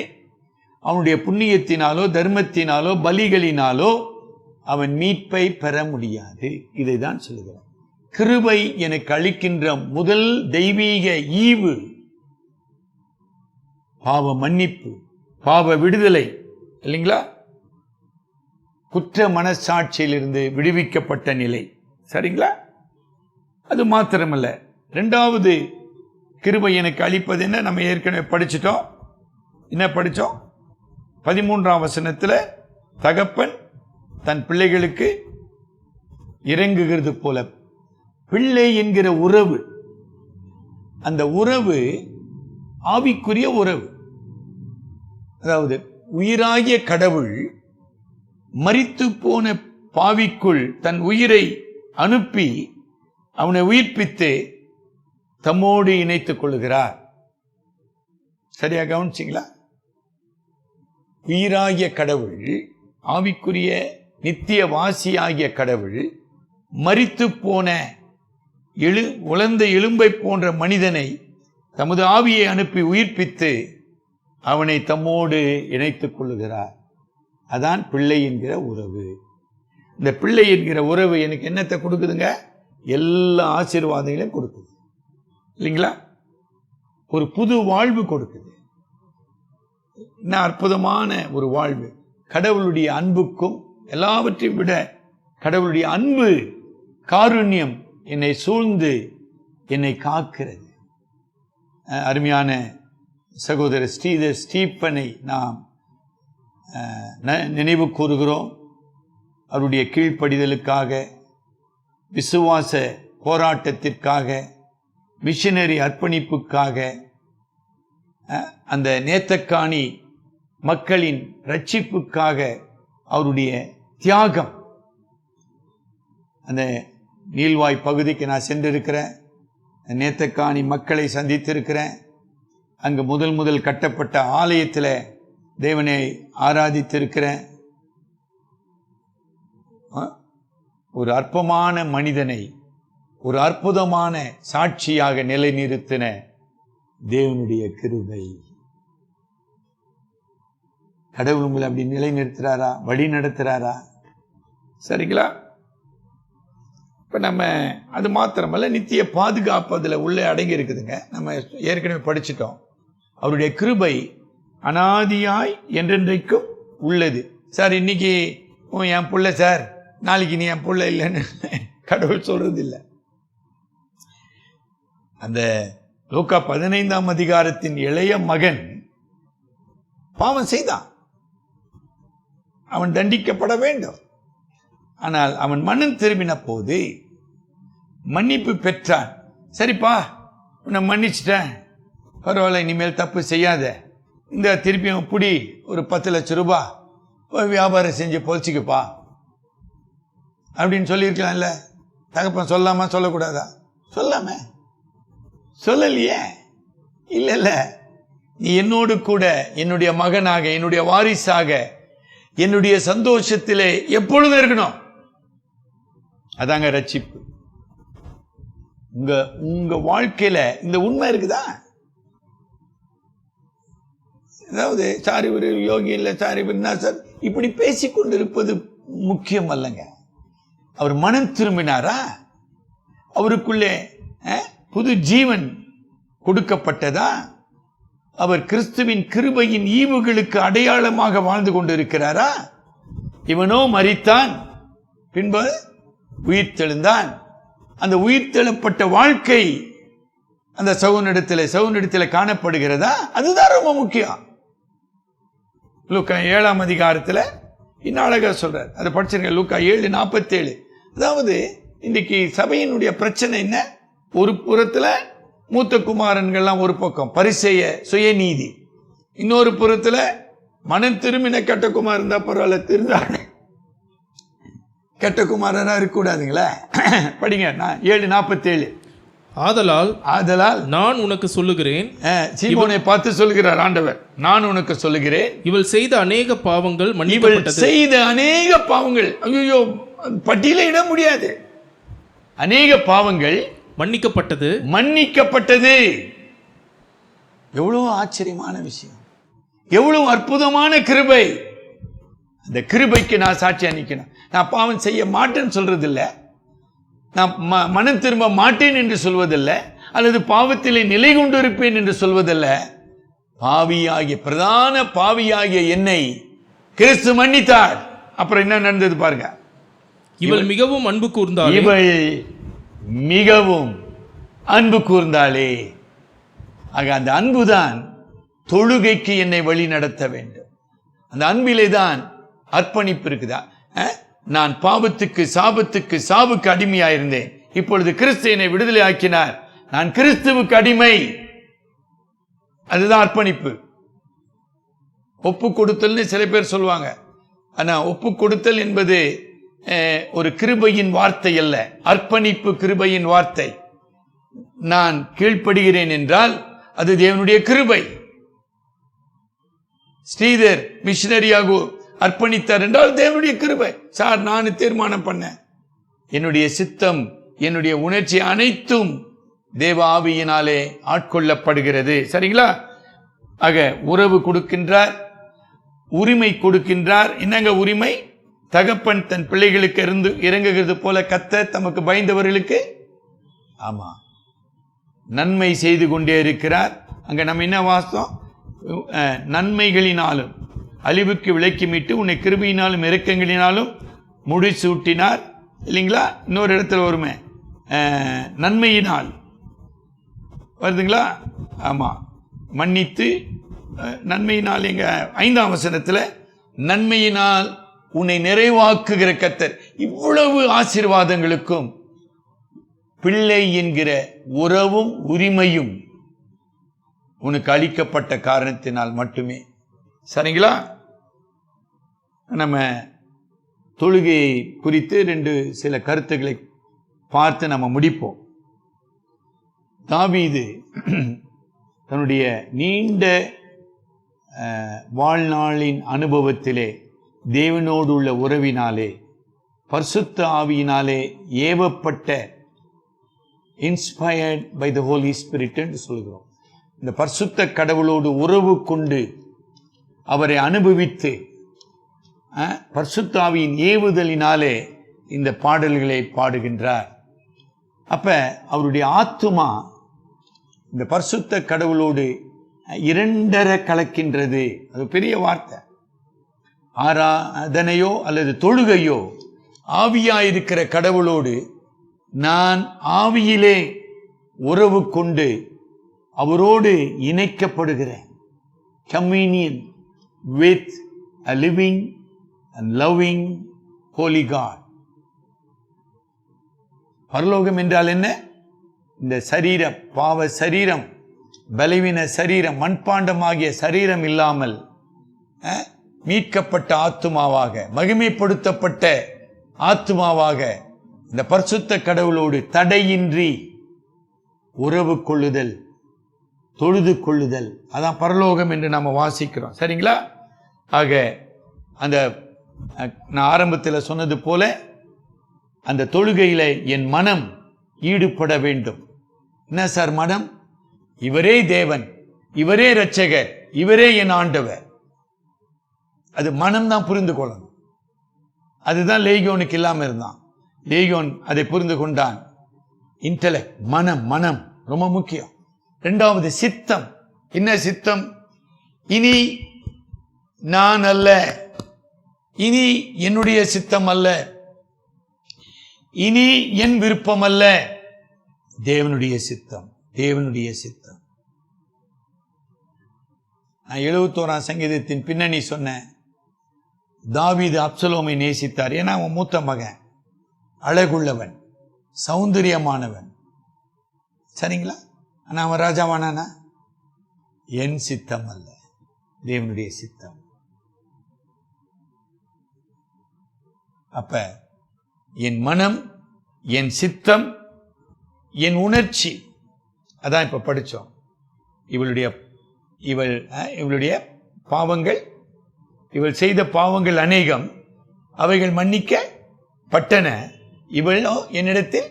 அவனுடைய புண்ணியத்தினாலோ தர்மத்தினாலோ பலிகளினாலோ அவன் மீட்பை பெற முடியாது. இதை தான் சொல்லுகிறார். கிருபை எனக்கு அளிக்கின்ற முதல் தெய்வீக ஈவு பாவ மன்னிப்பு, பாவ விடுதலை, இல்லைங்களா? குற்ற மனசாட்சியிலிருந்து விடுவிக்கப்பட்ட நிலை, சரிங்களா? அது மாத்திரமல்ல, 2வது கிருபை எனக்கு அளிப்பது என்ன? நம்ம ஏற்கனவே படிச்சிட்டோம். என்ன படித்தோம்? 13ஆம் வசனத்தில் தகப்பன் தன் பிள்ளைகளுக்கு இறங்குகிறது போல பிள்ளை என்கிற உறவு, அந்த உறவு ஆவிக்குரிய உறவு. அதாவது உயிராகிய கடவுள் மரித்து போன பாவிக்குள் தன் உயிரை அனுப்பி அவனை உயிர்ப்பித்து தம்மோடு இணைத்துக் கொள்கிறார். சரியா கவனிச்சிங்களா? உயிராகிய கடவுள், ஆவிக்குரிய நித்திய வாசியாகிய கடவுள் மரித்து போன உலர்ந்த எலும்பை போன்ற மனிதனை தமது ஆவியை அனுப்பி உயிர்ப்பித்து அவனை தம்மோடு இணைத்துக் கொள்ளுகிறார். அதான் பிள்ளை என்கிற உறவு. இந்த பிள்ளை என்கிற உறவு எனக்கு என்னத்தை கொடுக்குதுங்க? எல்லா ஆசீர்வாதங்களையும் கொடுக்குது, இல்லைங்களா? ஒரு புது வாழ்வு கொடுக்குது. என்ன அற்புதமான ஒரு வாழ்வு! கடவுளுடைய அன்புக்கும் எல்லாவற்றையும் விட கடவுளுடைய அன்பு, காருண்யம் என்னை சூழ்ந்து என்னை காக்கிறது. அருமையான சகோதரர் ஸ்ரீதர் ஸ்டீப்பனை நாம் நினைவு கூறுகிறோம். அவருடைய கீழ்ப்படிதலுக்காக, விசுவாச போராட்டத்திற்காக, மிஷனரி அர்ப்பணிப்புக்காக, அந்த நேத்தக்காணி மக்களின் ரட்சிப்புக்காக அவருடைய தியாகம். அந்த நீல்வாய் பகுதிக்கு நான் சென்றிருக்கிறேன், நேத்தக்காணி மக்களை சந்தித்திருக்கிறேன். அங்கு முதல் கட்டப்பட்ட ஆலயத்தில் தேவனை ஆராதித்திருக்கிறேன். ஒரு அற்பமான மனிதனை ஒரு அற்புதமான சாட்சியாக நிலைநிறுத்தின தேவனுடைய கிருபை. கடவுள் உங்களை அப்படி நிலைநிறுத்துறாரா, வழி நடத்துறாரா? சரிங்களா? இப்ப நம்ம அது மாத்திரமல்ல, நித்திய பாதுகாப்பு அதில் உள்ளே அடங்கி இருக்குதுங்க. நம்ம ஏற்கனவே படிச்சிட்டோம். அவருடைய கிருபை அனாதியாய் என்றென்றைக்கும் உள்ளது. சார் இன்னைக்கு என் புள்ள சார், நாளைக்கு நீ என் புள்ள இல்லைன்னு கடவுள் சொல்றது இல்லை. அந்த லூக்கா 15ஆம் அதிகாரத்தின் இளைய மகன் பாவம் செய்தான், அவன் தண்டிக்கப்பட வேண்டும். ஆனால் அவன் மனம் திரும்பின போது மன்னிப்பு பெற்றான். சரிப்பா, உன்னை மன்னிச்சிட்டேன், பரவாயில்ல, இனிமேல் தப்பு செய்யாத, இந்த திருப்பியும் புடி ஒரு 10 லட்சம் ரூபாய் வியாபாரம் செஞ்சு பொழிச்சிக்கப்பா அப்படின்னு சொல்லியிருக்கலாம்ல. தகப்பன் சொல்லாமா சொல்லக்கூடாதா? சொல்லாம சொல்லலையே. இல்ல, நீ என்னோடு கூட என்னுடைய மகனாக, என்னுடைய வாரிசாக, என்னுடைய சந்தோஷத்திலே எப்பொழுதும் இருக்கணும். அதாங்க ரட்சிப்பு. உங்க வாழ்க்கையில இந்த உண்மை இருக்குதா? அதாவது சாரி ஒரு யோகி இல்லை, சாரி சார் இப்படி பேசிக்கொண்டிருப்பது முக்கியம் அல்லங்க. அவர் மனம் திரும்பினாரா? அவருக்குள்ளே புது ஜீவன் கொடுக்கப்பட்டதா? அவர் கிறிஸ்துவின் கிருபையின் ஈவுகளுக்கு அடையாளமாக வாழ்ந்து கொண்டிருக்கிறாரா? இவனோ மரித்தான், பின்பு உயிர்த்தெழுந்தான். அந்த உயிர்த்தெழப்பட்ட வாழ்க்கை அந்த சவுனிடத்தில் காணப்படுகிறதா? அதுதான் ரொம்ப முக்கியம். லூக்கா 7ஆம் அதிகாரத்தில் இன்னும் அழகா சொல்றார், அதை படிச்சிருக்க. லூக்கா 7:47. அதாவது இன்னைக்கு சபையினுடைய பிரச்சனை என்ன? ஒரு புறத்துல மூத்த குமாரன்கள்லாம் ஒரு பக்கம் பரிசேய சுயநீதி, இன்னொரு புறத்துல மனம் திரும்பின கெட்ட குமாரன் இருந்தா பரவாயில்ல, திருந்தாங்க கெட்ட குமாரனா இருக்கக்கூடாதுங்களா? படிங்க 7:47. ஆதலால் நான் உனக்கு சொல்லுகிறேன், சீமோனை பார்த்து சொல்லுகிறார் ஆண்டவர், நான் உனக்கு சொல்லுகிறேன், இவள் செய்த அநேக பாவங்கள் ஐயோ பட்டியல இட முடியாது. அநேக பாவங்கள் மன்னிக்கப்பட்டது. எவ்வளவு ஆச்சரியமான விஷயம், எவ்வளவு அற்புதமான கிருபை. அந்த கிருபைக்கு நான் சாட்சியா நிக்கணும். நான் பாவம் செய்ய மாட்டேன்னு சொல்றது இல்லை, நான் மனம் திரும்ப மாட்டேன் என்று சொல்வதில்லை, அல்லது பாவத்திலே நிலை கொண்டிருப்பேன் என்று சொல்வதில்ல. பிரதான பாவியாகிய என்னை கிறிஸ்து மன்னித்தார். அப்புறம் என்ன நடந்தது பாருங்க. இவள் மிகவும் அன்பு கூர்ந்தாளே. ஆக அந்த அன்புதான் தொழுகைக்கு என்னை வழி நடத்த வேண்டும். அந்த அன்பிலே தான் அர்ப்பணிப்பு இருக்குதா? நான் பாவத்துக்கு சாவுக்கு அடிமையாயிருந்தேன், இப்பொழுது கிறிஸ்து என்னை விடுதலை ஆக்கினார், நான் கிறிஸ்துவுக்கு அடிமை. அதுதான் அர்ப்பணிப்பு. ஒப்பு கொடுத்தல்னு சில பேர் சொல்லுவாங்க. ஆனா ஒப்பு கொடுத்தல் என்பது ஒரு கிருபையின் வார்த்தை அல்ல, அர்ப்பணிப்பு கிருபையின் வார்த்தை. நான் கீழ்ப்படுகிறேன் என்றால் அது தேவனுடைய கிருபை. ஸ்ரீதர் மிஷனரியாக அர்ப்பணித்தார் என்றால் தேவனுடைய கிருபை. சார் நான் தீர்மானம் பண்ணேன், என்னுடைய சித்தம் என்னுடைய உணர்ச்சி அனைத்தும் தேவ ஆவியினாலே ஆட்கொள்ளப்படுகிறது. சரிங்களா? ஆக உறவு கொடுக்கின்றார், உரிமை கொடுக்கின்றார். என்னங்க உரிமை? தகப்பன் தன் பிள்ளைகளுக்கு இறங்குகிறது போல கர்த்தர் தமக்கு பயந்தவர்களுக்கு ஆமா நன்மை செய்து கொண்டே இருக்கிறார். அங்க நம்ம என்ன வாசம்? நன்மைகளினாலும் அழிவுக்கு விலக்கி மீட்டு உன்னை கிருபையினாலும் இரக்கங்களினாலும் முடிசூட்டினார். இல்லைங்களா? இன்னொரு இடத்துல வருமே, நன்மையினால் வருதுங்களா? ஆமா, மன்னித்து நன்மையினால். எங்க 5ஆம் வசனத்துல நன்மையினால் உன்னை நிறைவாக்குகிற கர்த்தர். இவ்வளவு ஆசீர்வாதங்களுக்கும் பிள்ளை என்கிற உறவும் உரிமையும் உனக்கு அளிக்கப்பட்ட காரணத்தினால் மட்டுமே. சரிங்களா? நம்ம தொழுகையை குறித்து சில கருத்துக்களை பார்த்து நம்ம முடிப்போம். தாவீது தன்னுடைய நீண்ட வாழ்நாளின் அனுபவத்திலே தேவனோடு உள்ள உறவினாலே பரிசுத்த ஆவியினாலே ஏவப்பட்ட inspired by the Holy Spirit என்று சொல்கிறோம். இந்த பரிசுத்த கடவுளோடு உறவு கொண்டு அவரை அனுபவித்து பரிசுத்த ஆவியின் ஏவுதலினாலே இந்த பாடல்களை பாடுகின்றார். அப்ப அவருடைய ஆத்துமா இந்த பரிசுத்த கடவுளோடு இரண்டரை கலக்கின்றது. அது பெரிய வார்த்தை. ஆராதனையோ அல்லது தொழுகையோ ஆவியாயிருக்கிற கடவுளோடு நான் ஆவியிலே உறவு கொண்டு அவரோடு இணைக்கப்படுகிறேன். Communion with a living and loving holy God. பரலோகம் என்றால் என்ன? இந்த சரீரம், பாவ சரீரம், பலவீன சரீரம், மண்பாண்டமாகிய சரீரம் இல்லாமல் மீட்கப்பட்ட ஆத்துமாவாக, மகிமைப்படுத்தப்பட்ட ஆத்துமாவாக இந்த பரிசுத்த கடவுளோடு தடையின்றி உறவு கொள்ளுதல், தொழுது கொள்ளுதல், அதான் பரலோகம் என்று நாம வாசிக்கிறோம். சரிங்களா? ஆக அந்த நான் ஆரம்பத்தில் சொன்னது போல அந்த தொழுகையில என் மனம் ஈடுபட வேண்டும். என்ன சார் மனம்? இவரே தேவன், இவரே இரட்சகர், இவரே என் ஆண்டவர். அது மனம் தான் புரிந்து கொள்ளணும். அதுதான் லேகியோனுக்கு இல்லாம இருந்தான். லேகியோன் அதை புரிந்து கொண்டான். இன்டெலெக்ட், மனம், மனம் ரொம்ப முக்கியம். இரண்டாவது சித்தம். என்ன சித்தம்? இனி நான் அல்ல, இனி என்னுடைய சித்தம் அல்ல, இனி என் விருப்பம் அல்ல, தேவனுடைய சித்தம், தேவனுடைய சித்தம். நான் 71ஆம் சங்கீதத்தின் பின்னணி சொன்னேன். தாவீது அப்சலோமை நேசித்தார். ஏன்னா அவன் மூத்த மகன், அழகுள்ளவன், சௌந்தரியமானவன். சரிங்களா? ஆனா அவன் ராஜாவானானா? என் சித்தம் அல்ல, தேவனுடைய சித்தம். அப்ப என் மனம், என் சித்தம், என் உணர்ச்சி, அதான் இப்ப படிச்சோம். இவளுடைய பாவங்கள், இவள் செய்த பாவங்கள் அநேகம், அவைகள் மன்னிக்கப்பட்டன. இவளோ என்னிடத்தில்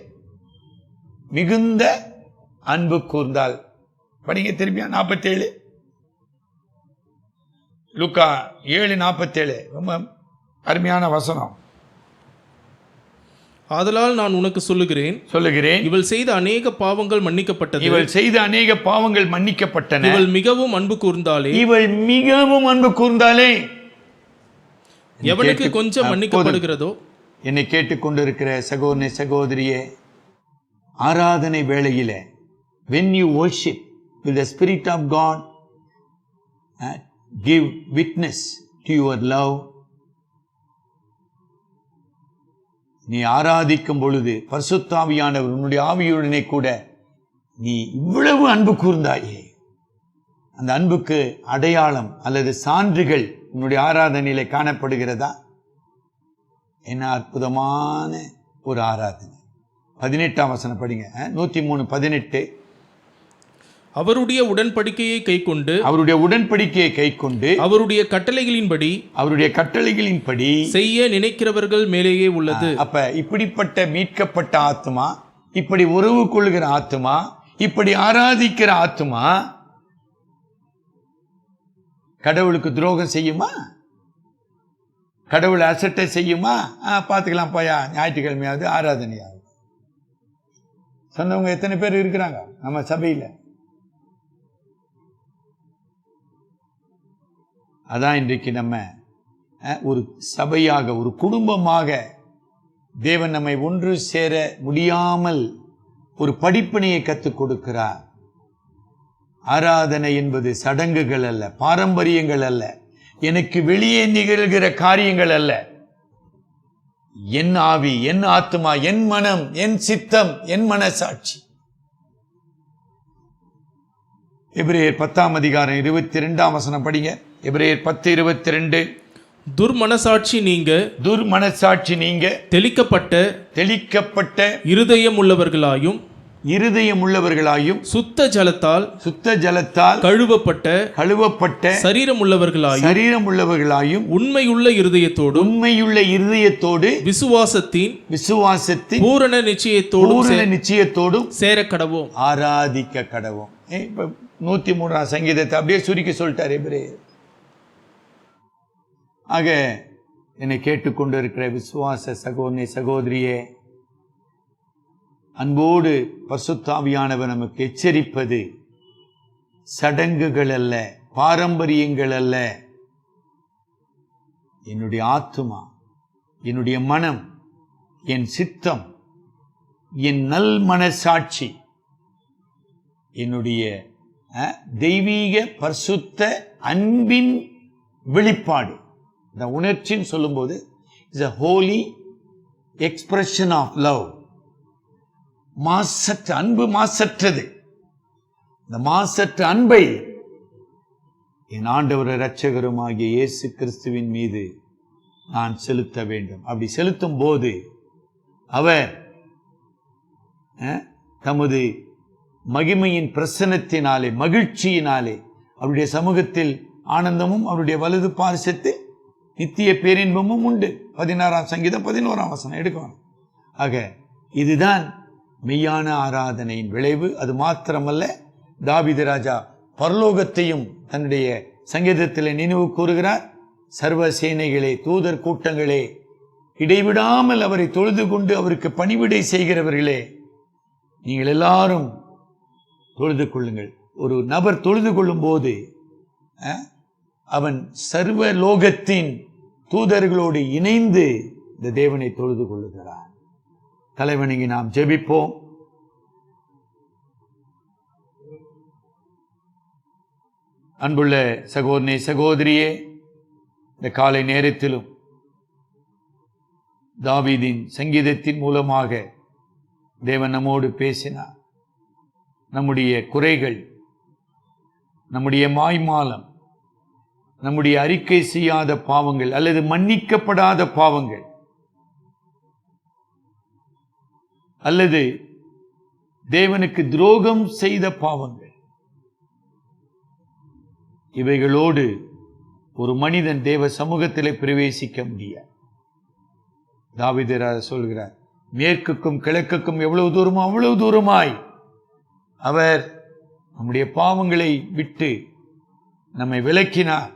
மிகுந்த அன்பு கூர்ந்தாள். படிங்க திரும்பியா 47, லூக்கா 7:47. ரொம்ப அருமையான வசனம். ஆதலால் நான் உனக்கு சொல்லுகிறேன், இவள் செய்த அநேக பாவங்கள் மன்னிக்கப்பட்டது, இவள் செய்த அநேக பாவங்கள் மன்னிக்கப்பட்டன. இவள் மிகவும் அன்பு கூர்ந்தாளே, இவள் மிகவும் அன்பு கூர்ந்தாளே. எவனுக்கு கொஞ்சம் மன்னிக்கப்படுகிறதோ. என்னை கேட்டுக்கொண்டிருக்கிற சகோதரனே, சகோதரியே, ஆராதனை வேளையிலே when you worship with the Spirit of God, give witness to your love. நீ ஆராதிக்கும் பொழுது பரிசுத்த ஆவியானவர் உன்னுடைய ஆவியுடனே கூட நீ இவ்வளவு அன்பு கூர்ந்தாயே, அந்த அன்புக்கு அடையாளம் அல்லது சான்றுகள் உன்னுடைய ஆராதனையில காணப்படுகிறதா? என்ன அற்புதமான ஒரு ஆராதனை. 18ஆம் வசனம் படிங்க. 103:18. அவருடைய உடன்படிக்கையை கைக்கொண்டு, அவருடைய உடன்படிக்கையை கைக்கொண்டு, அவருடைய கட்டளைகளின்படி செய்ய நினைக்கிறவர்கள் மேலேயே உள்ளது. அப்ப இப்படிப்பட்ட மீட்கப்பட்ட ஆத்மா, இப்படி உறவு கொள்கிற ஆத்மா, இப்படி ஆராதிக்கிற ஆத்மா கடவுளுக்கு துரோகம் செய்யுமா? கடவுளை அசட்டை செய்யுமா? பார்த்துக்கலாம் போயா, ஞாயிற்றுக்கிழமையாவது ஆராதனையாவது சொன்னவங்க எத்தனை பேர் இருக்கிறாங்க நம்ம சபையில? அதான் இன்றைக்கு நம்ம ஒரு சபையாக, ஒரு குடும்பமாக தேவன் நம்மை ஒன்று சேர முடியாமல் ஒரு படிப்பினையை கற்றுக் கொடுக்கிறார். ஆராதனை என்பது சடங்குகள் அல்ல, பாரம்பரியங்கள் அல்ல, எனக்கு வெளியே நிகழ்கிற காரியங்கள் அல்ல. என் ஆவி, என் ஆத்மா, என் மனம், என் சித்தம், என் மனசாட்சி. எபிரேயர் 10ஆம் அதிகாரம் 22ஆம் வசனம் படிங்க. எபிரேயர் 10:22. துர்மனசாட்சி நீங்க தெளிக்கப்பட்ட இருதயம் உள்ளவர்களாயும் சுத்த ஜலத்தால் கழுவப்பட்ட சரீரம் உள்ளவர்களாயும் உண்மையுள்ள இருதயத்தோடு விசுவாசத்தின் பூரண நிச்சயத்தோடும் சேர கடவோம், ஆராதிக்க கடவோம். இப்ப 103ஆம் சங்கீதத்தை அப்படியே சுருக்கி சொல்லிட்டார் எபிரேயர். ஆக என்னை கேட்டுக்கொண்டு இருக்கிற விசுவாச சகோதரனே, சகோதரியே, அன்போடு பரிசுத்த ஆவியானவர் நமக்கு எச்சரிப்பது சடங்குகள் அல்ல, பாரம்பரியங்கள் அல்ல. என்னுடைய ஆத்துமா, என்னுடைய மனம், என் சித்தம், என் நல் மனசாட்சி, என்னுடைய தெய்வீக பரிசுத்த அன்பின் வெளிப்பாடு. இந்த உணர்ச்சின்னு சொல்லும்போது it's a holy expression of love. மாசற்ற அன்பு, மாசற்றது. இந்த மாசற்ற அன்பை என் ஆண்டவர் இரட்சகருமாகிய இயேசு கிறிஸ்துவின் மீது நான் செலுத்த வேண்டும். அப்படி செலுத்தும் போது அவர் தமது மகிமையின் பிரசன்னத்தினாலே, மகிழ்ச்சியினாலே, அவருடைய சமூகத்தில் ஆனந்தமும், அவருடைய வலது பாரிசத்தில் நித்திய பேரின்பமும் உண்டு. 16ஆம் சங்கீதம் 11ஆம் வசனம் எடுக்கணும். ஆக இதுதான் மெய்யான ஆராதனையின் விளைவு. அது மாத்திரமல்ல, தாவீது ராஜா பரலோகத்தையும் தன்னுடைய சங்கீதத்தில் நினைவு கூறுகிறார். சர்வ சேனைகளே, தூதர் கூட்டங்களே, இடைவிடாமல் அவரை தொழுது கொண்டு அவருக்கு பணிவிடை செய்கிறவர்களே, நீங்கள் எல்லாரும் தொழுது கொள்ளுங்கள். ஒரு நபர் தொழுது கொள்ளும் போது அவன் சர்வ லோகத்தின் தூதர்களோடு இணைந்து இந்த தேவனை தொழுது கொள்ளுகிறான். தலைவணங்கி நாம் ஜெபிப்போம். அன்புள்ள சகோதரனே, சகோதரியே, இந்த காலை நேரத்திலும் தாவீதின் சங்கீதத்தின் மூலமாக தேவன் நம்மோடு பேசினார். நம்முடைய குறைகள், நம்முடைய மாய்மாலம், நம்முடைய அறிக்கை செய்யாத பாவங்கள் அல்லது மன்னிக்கப்படாத பாவங்கள் அல்லது தேவனுக்கு துரோகம் செய்த பாவங்கள், இவைகளோடு ஒரு மனிதன் தேவ சமூகத்திலே பிரவேசிக்க முடியாது. தாவீது சொல்கிறார், மேற்குக்கும் கிழக்குக்கும் எவ்வளவு தூரமோ அவ்வளவு தூரமாய் அவர் நம்முடைய பாவங்களை விட்டு நம்மை விலக்கினார்.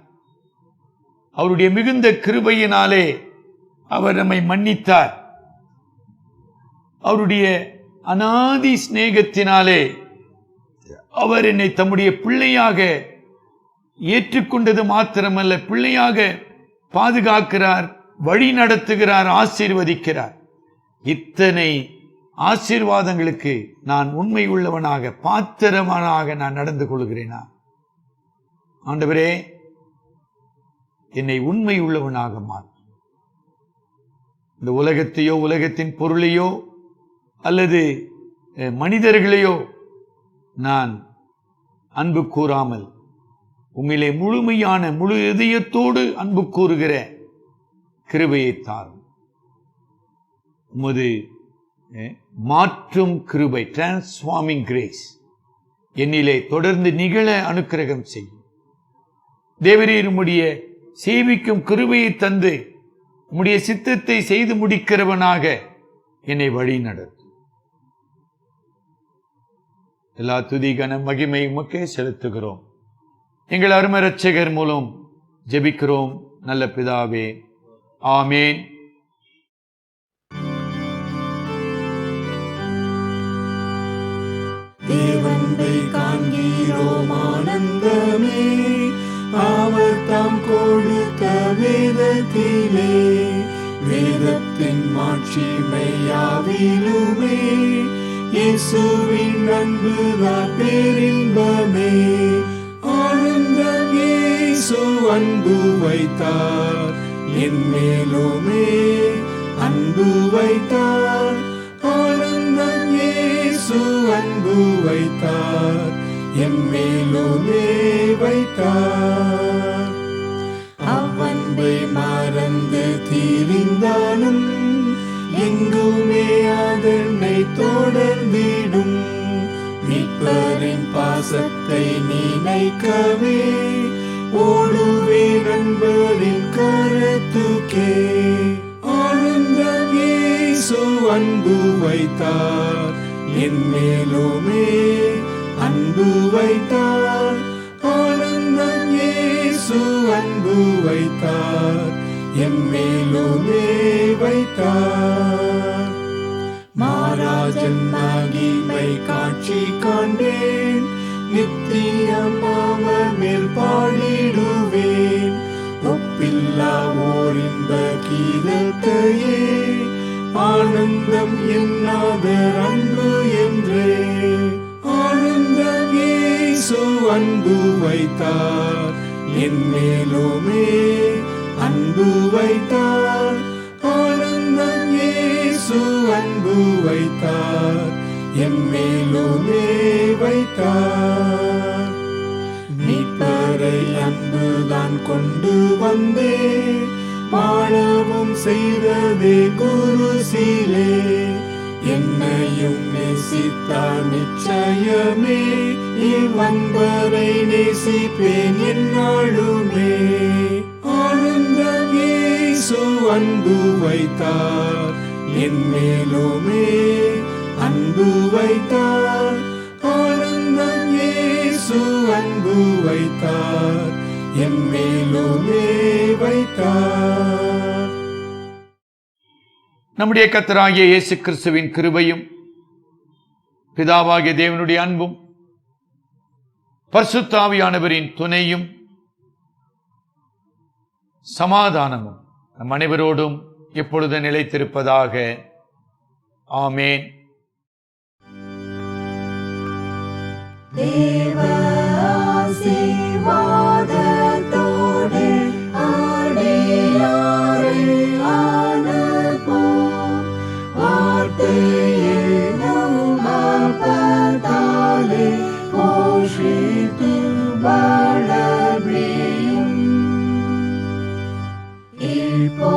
அவருடைய மிகுந்த கிருபையினாலே அவர் நம்மை மன்னித்தார். அவருடைய அநாதி சிநேகத்தினாலே அவர் என்னை தம்முடைய பிள்ளையாக ஏற்றுக்கொண்டது மாத்திரமல்ல, பிள்ளையாக பாதுகாக்கிறார், வழி நடத்துகிறார், ஆசீர்வதிக்கிறார். இத்தனை ஆசீர்வாதங்களுக்கு நான் உண்மை உள்ளவனாக, பாத்திரமானாக நான் நடந்து கொள்கிறேனா? ஆண்டவரே, என்னை உண்மை உள்ளவனாக மாற்றும். இந்த உலகத்தையோ உலகத்தின் பொருளையோ அல்லது மனிதர்களையோ நான் அன்பு கூறாமல் உம்மிலே முழுமையான முழு இதயத்தோடு அன்பு கூறுகிற கிருபையை தாரும். உமது மாற்றும் கிருபை, டிரான்ஸ்ஃபார்மிங் கிரேஸ், என்னிலே தொடர்ந்து நிகழ அனுக்கிரகம் செய்யும். தேவரீர் உம்முடைய சேவிக்கும் கிருபையை தந்து உம்முடைய சித்தத்தை செய்து முடிக்கிறவனாக என்னை வழி நடத்தும். எல்லா துதி கன மகிமை உமக்கே செலுத்துகிறோம். எங்கள் அருமை இரட்சகர் மூலம் ஜெபிக்கிறோம் நல்ல பிதாவே, ஆமேன். தேவனை காண்கிறோம் ஆனந்தமே, அவர் தாம் கொடுத்த வேதத்திலே, வேதத்தின் மாட்சிமையாவிலுமே, இயேசுவின் அன்புதான் பேரின்பமே. ஆனந்தம் இயேசு அன்பு வைத்தார், என் மேலுமே அன்பு வைத்தார். ஆனந்தம் இயேசு அன்பு வைத்தார், என் மேலுமே வைத்தார். அவ்வன்பை மறந்து தீர்ந்தாலும் எங்குமே அதனை தொடர்ந்திடும். மீட்பரின் பாசத்தை நினைக்கவே ஓடுவே நண்பரின் கருத்துக்கே. ஆனந்தம் இயேசு அன்பு வைத்தார், என் மேலுமே அன்பு வைத்தார். ஆனந்தம் இயேசு அன்பு வைத்தார், என் மேலுமே வைத்தார். மாராஜன் மகிமை காட்சி காண்பேன், நித்தியம் அவர் மேல் பாடிடுவேன். ஒப்பில்லா ஓர் இன்ப கீதத்தையே, ஆனந்தம் என்னாத அன்பு என்றே. ஆனந்தம் இயேசு அன்பு வைத்தார், என் மேலுமே அன்பு வைத்தார். ஆனந்தம் இயேசு அன்பு வைத்தார், என் மேலுமே வைத்தார். மீட்பரை அன்புதான் கொண்டு வந்தே, வாழவும் செய்ததே குருசிலே. என்னையும் நேசித்தார் நிச்சயமே, இவ்வன்பரை நேசிப்பேன் எந்நாளுமே. ஆனந்தம் இயேசு அன்பு வைத்தார், என் மேலுமே அன்பு வைத்தார், ஆனந்தம் இயேசு அன்பு வைத்தார், என் மேலுமே வைத்தார். நம்முடைய கர்த்தராகிய இயேசு கிறிஸ்துவின் கிருபையும் பிதாவாகிய தேவனுடைய அன்பும் பரிசுத்த ஆவியானவரின் துணையும் சமாதானமும் நம் அனைவரோடும் எப்பொழுது நிலைத்திருப்பதாக. ஆமேன். தேவ ஆசீர்வாதத்தோடு அடியாரை அனுப்பும். வார்த்தையினும் அப்பத்தாலே போஷித்து வளர்ப்பியும். இப்போ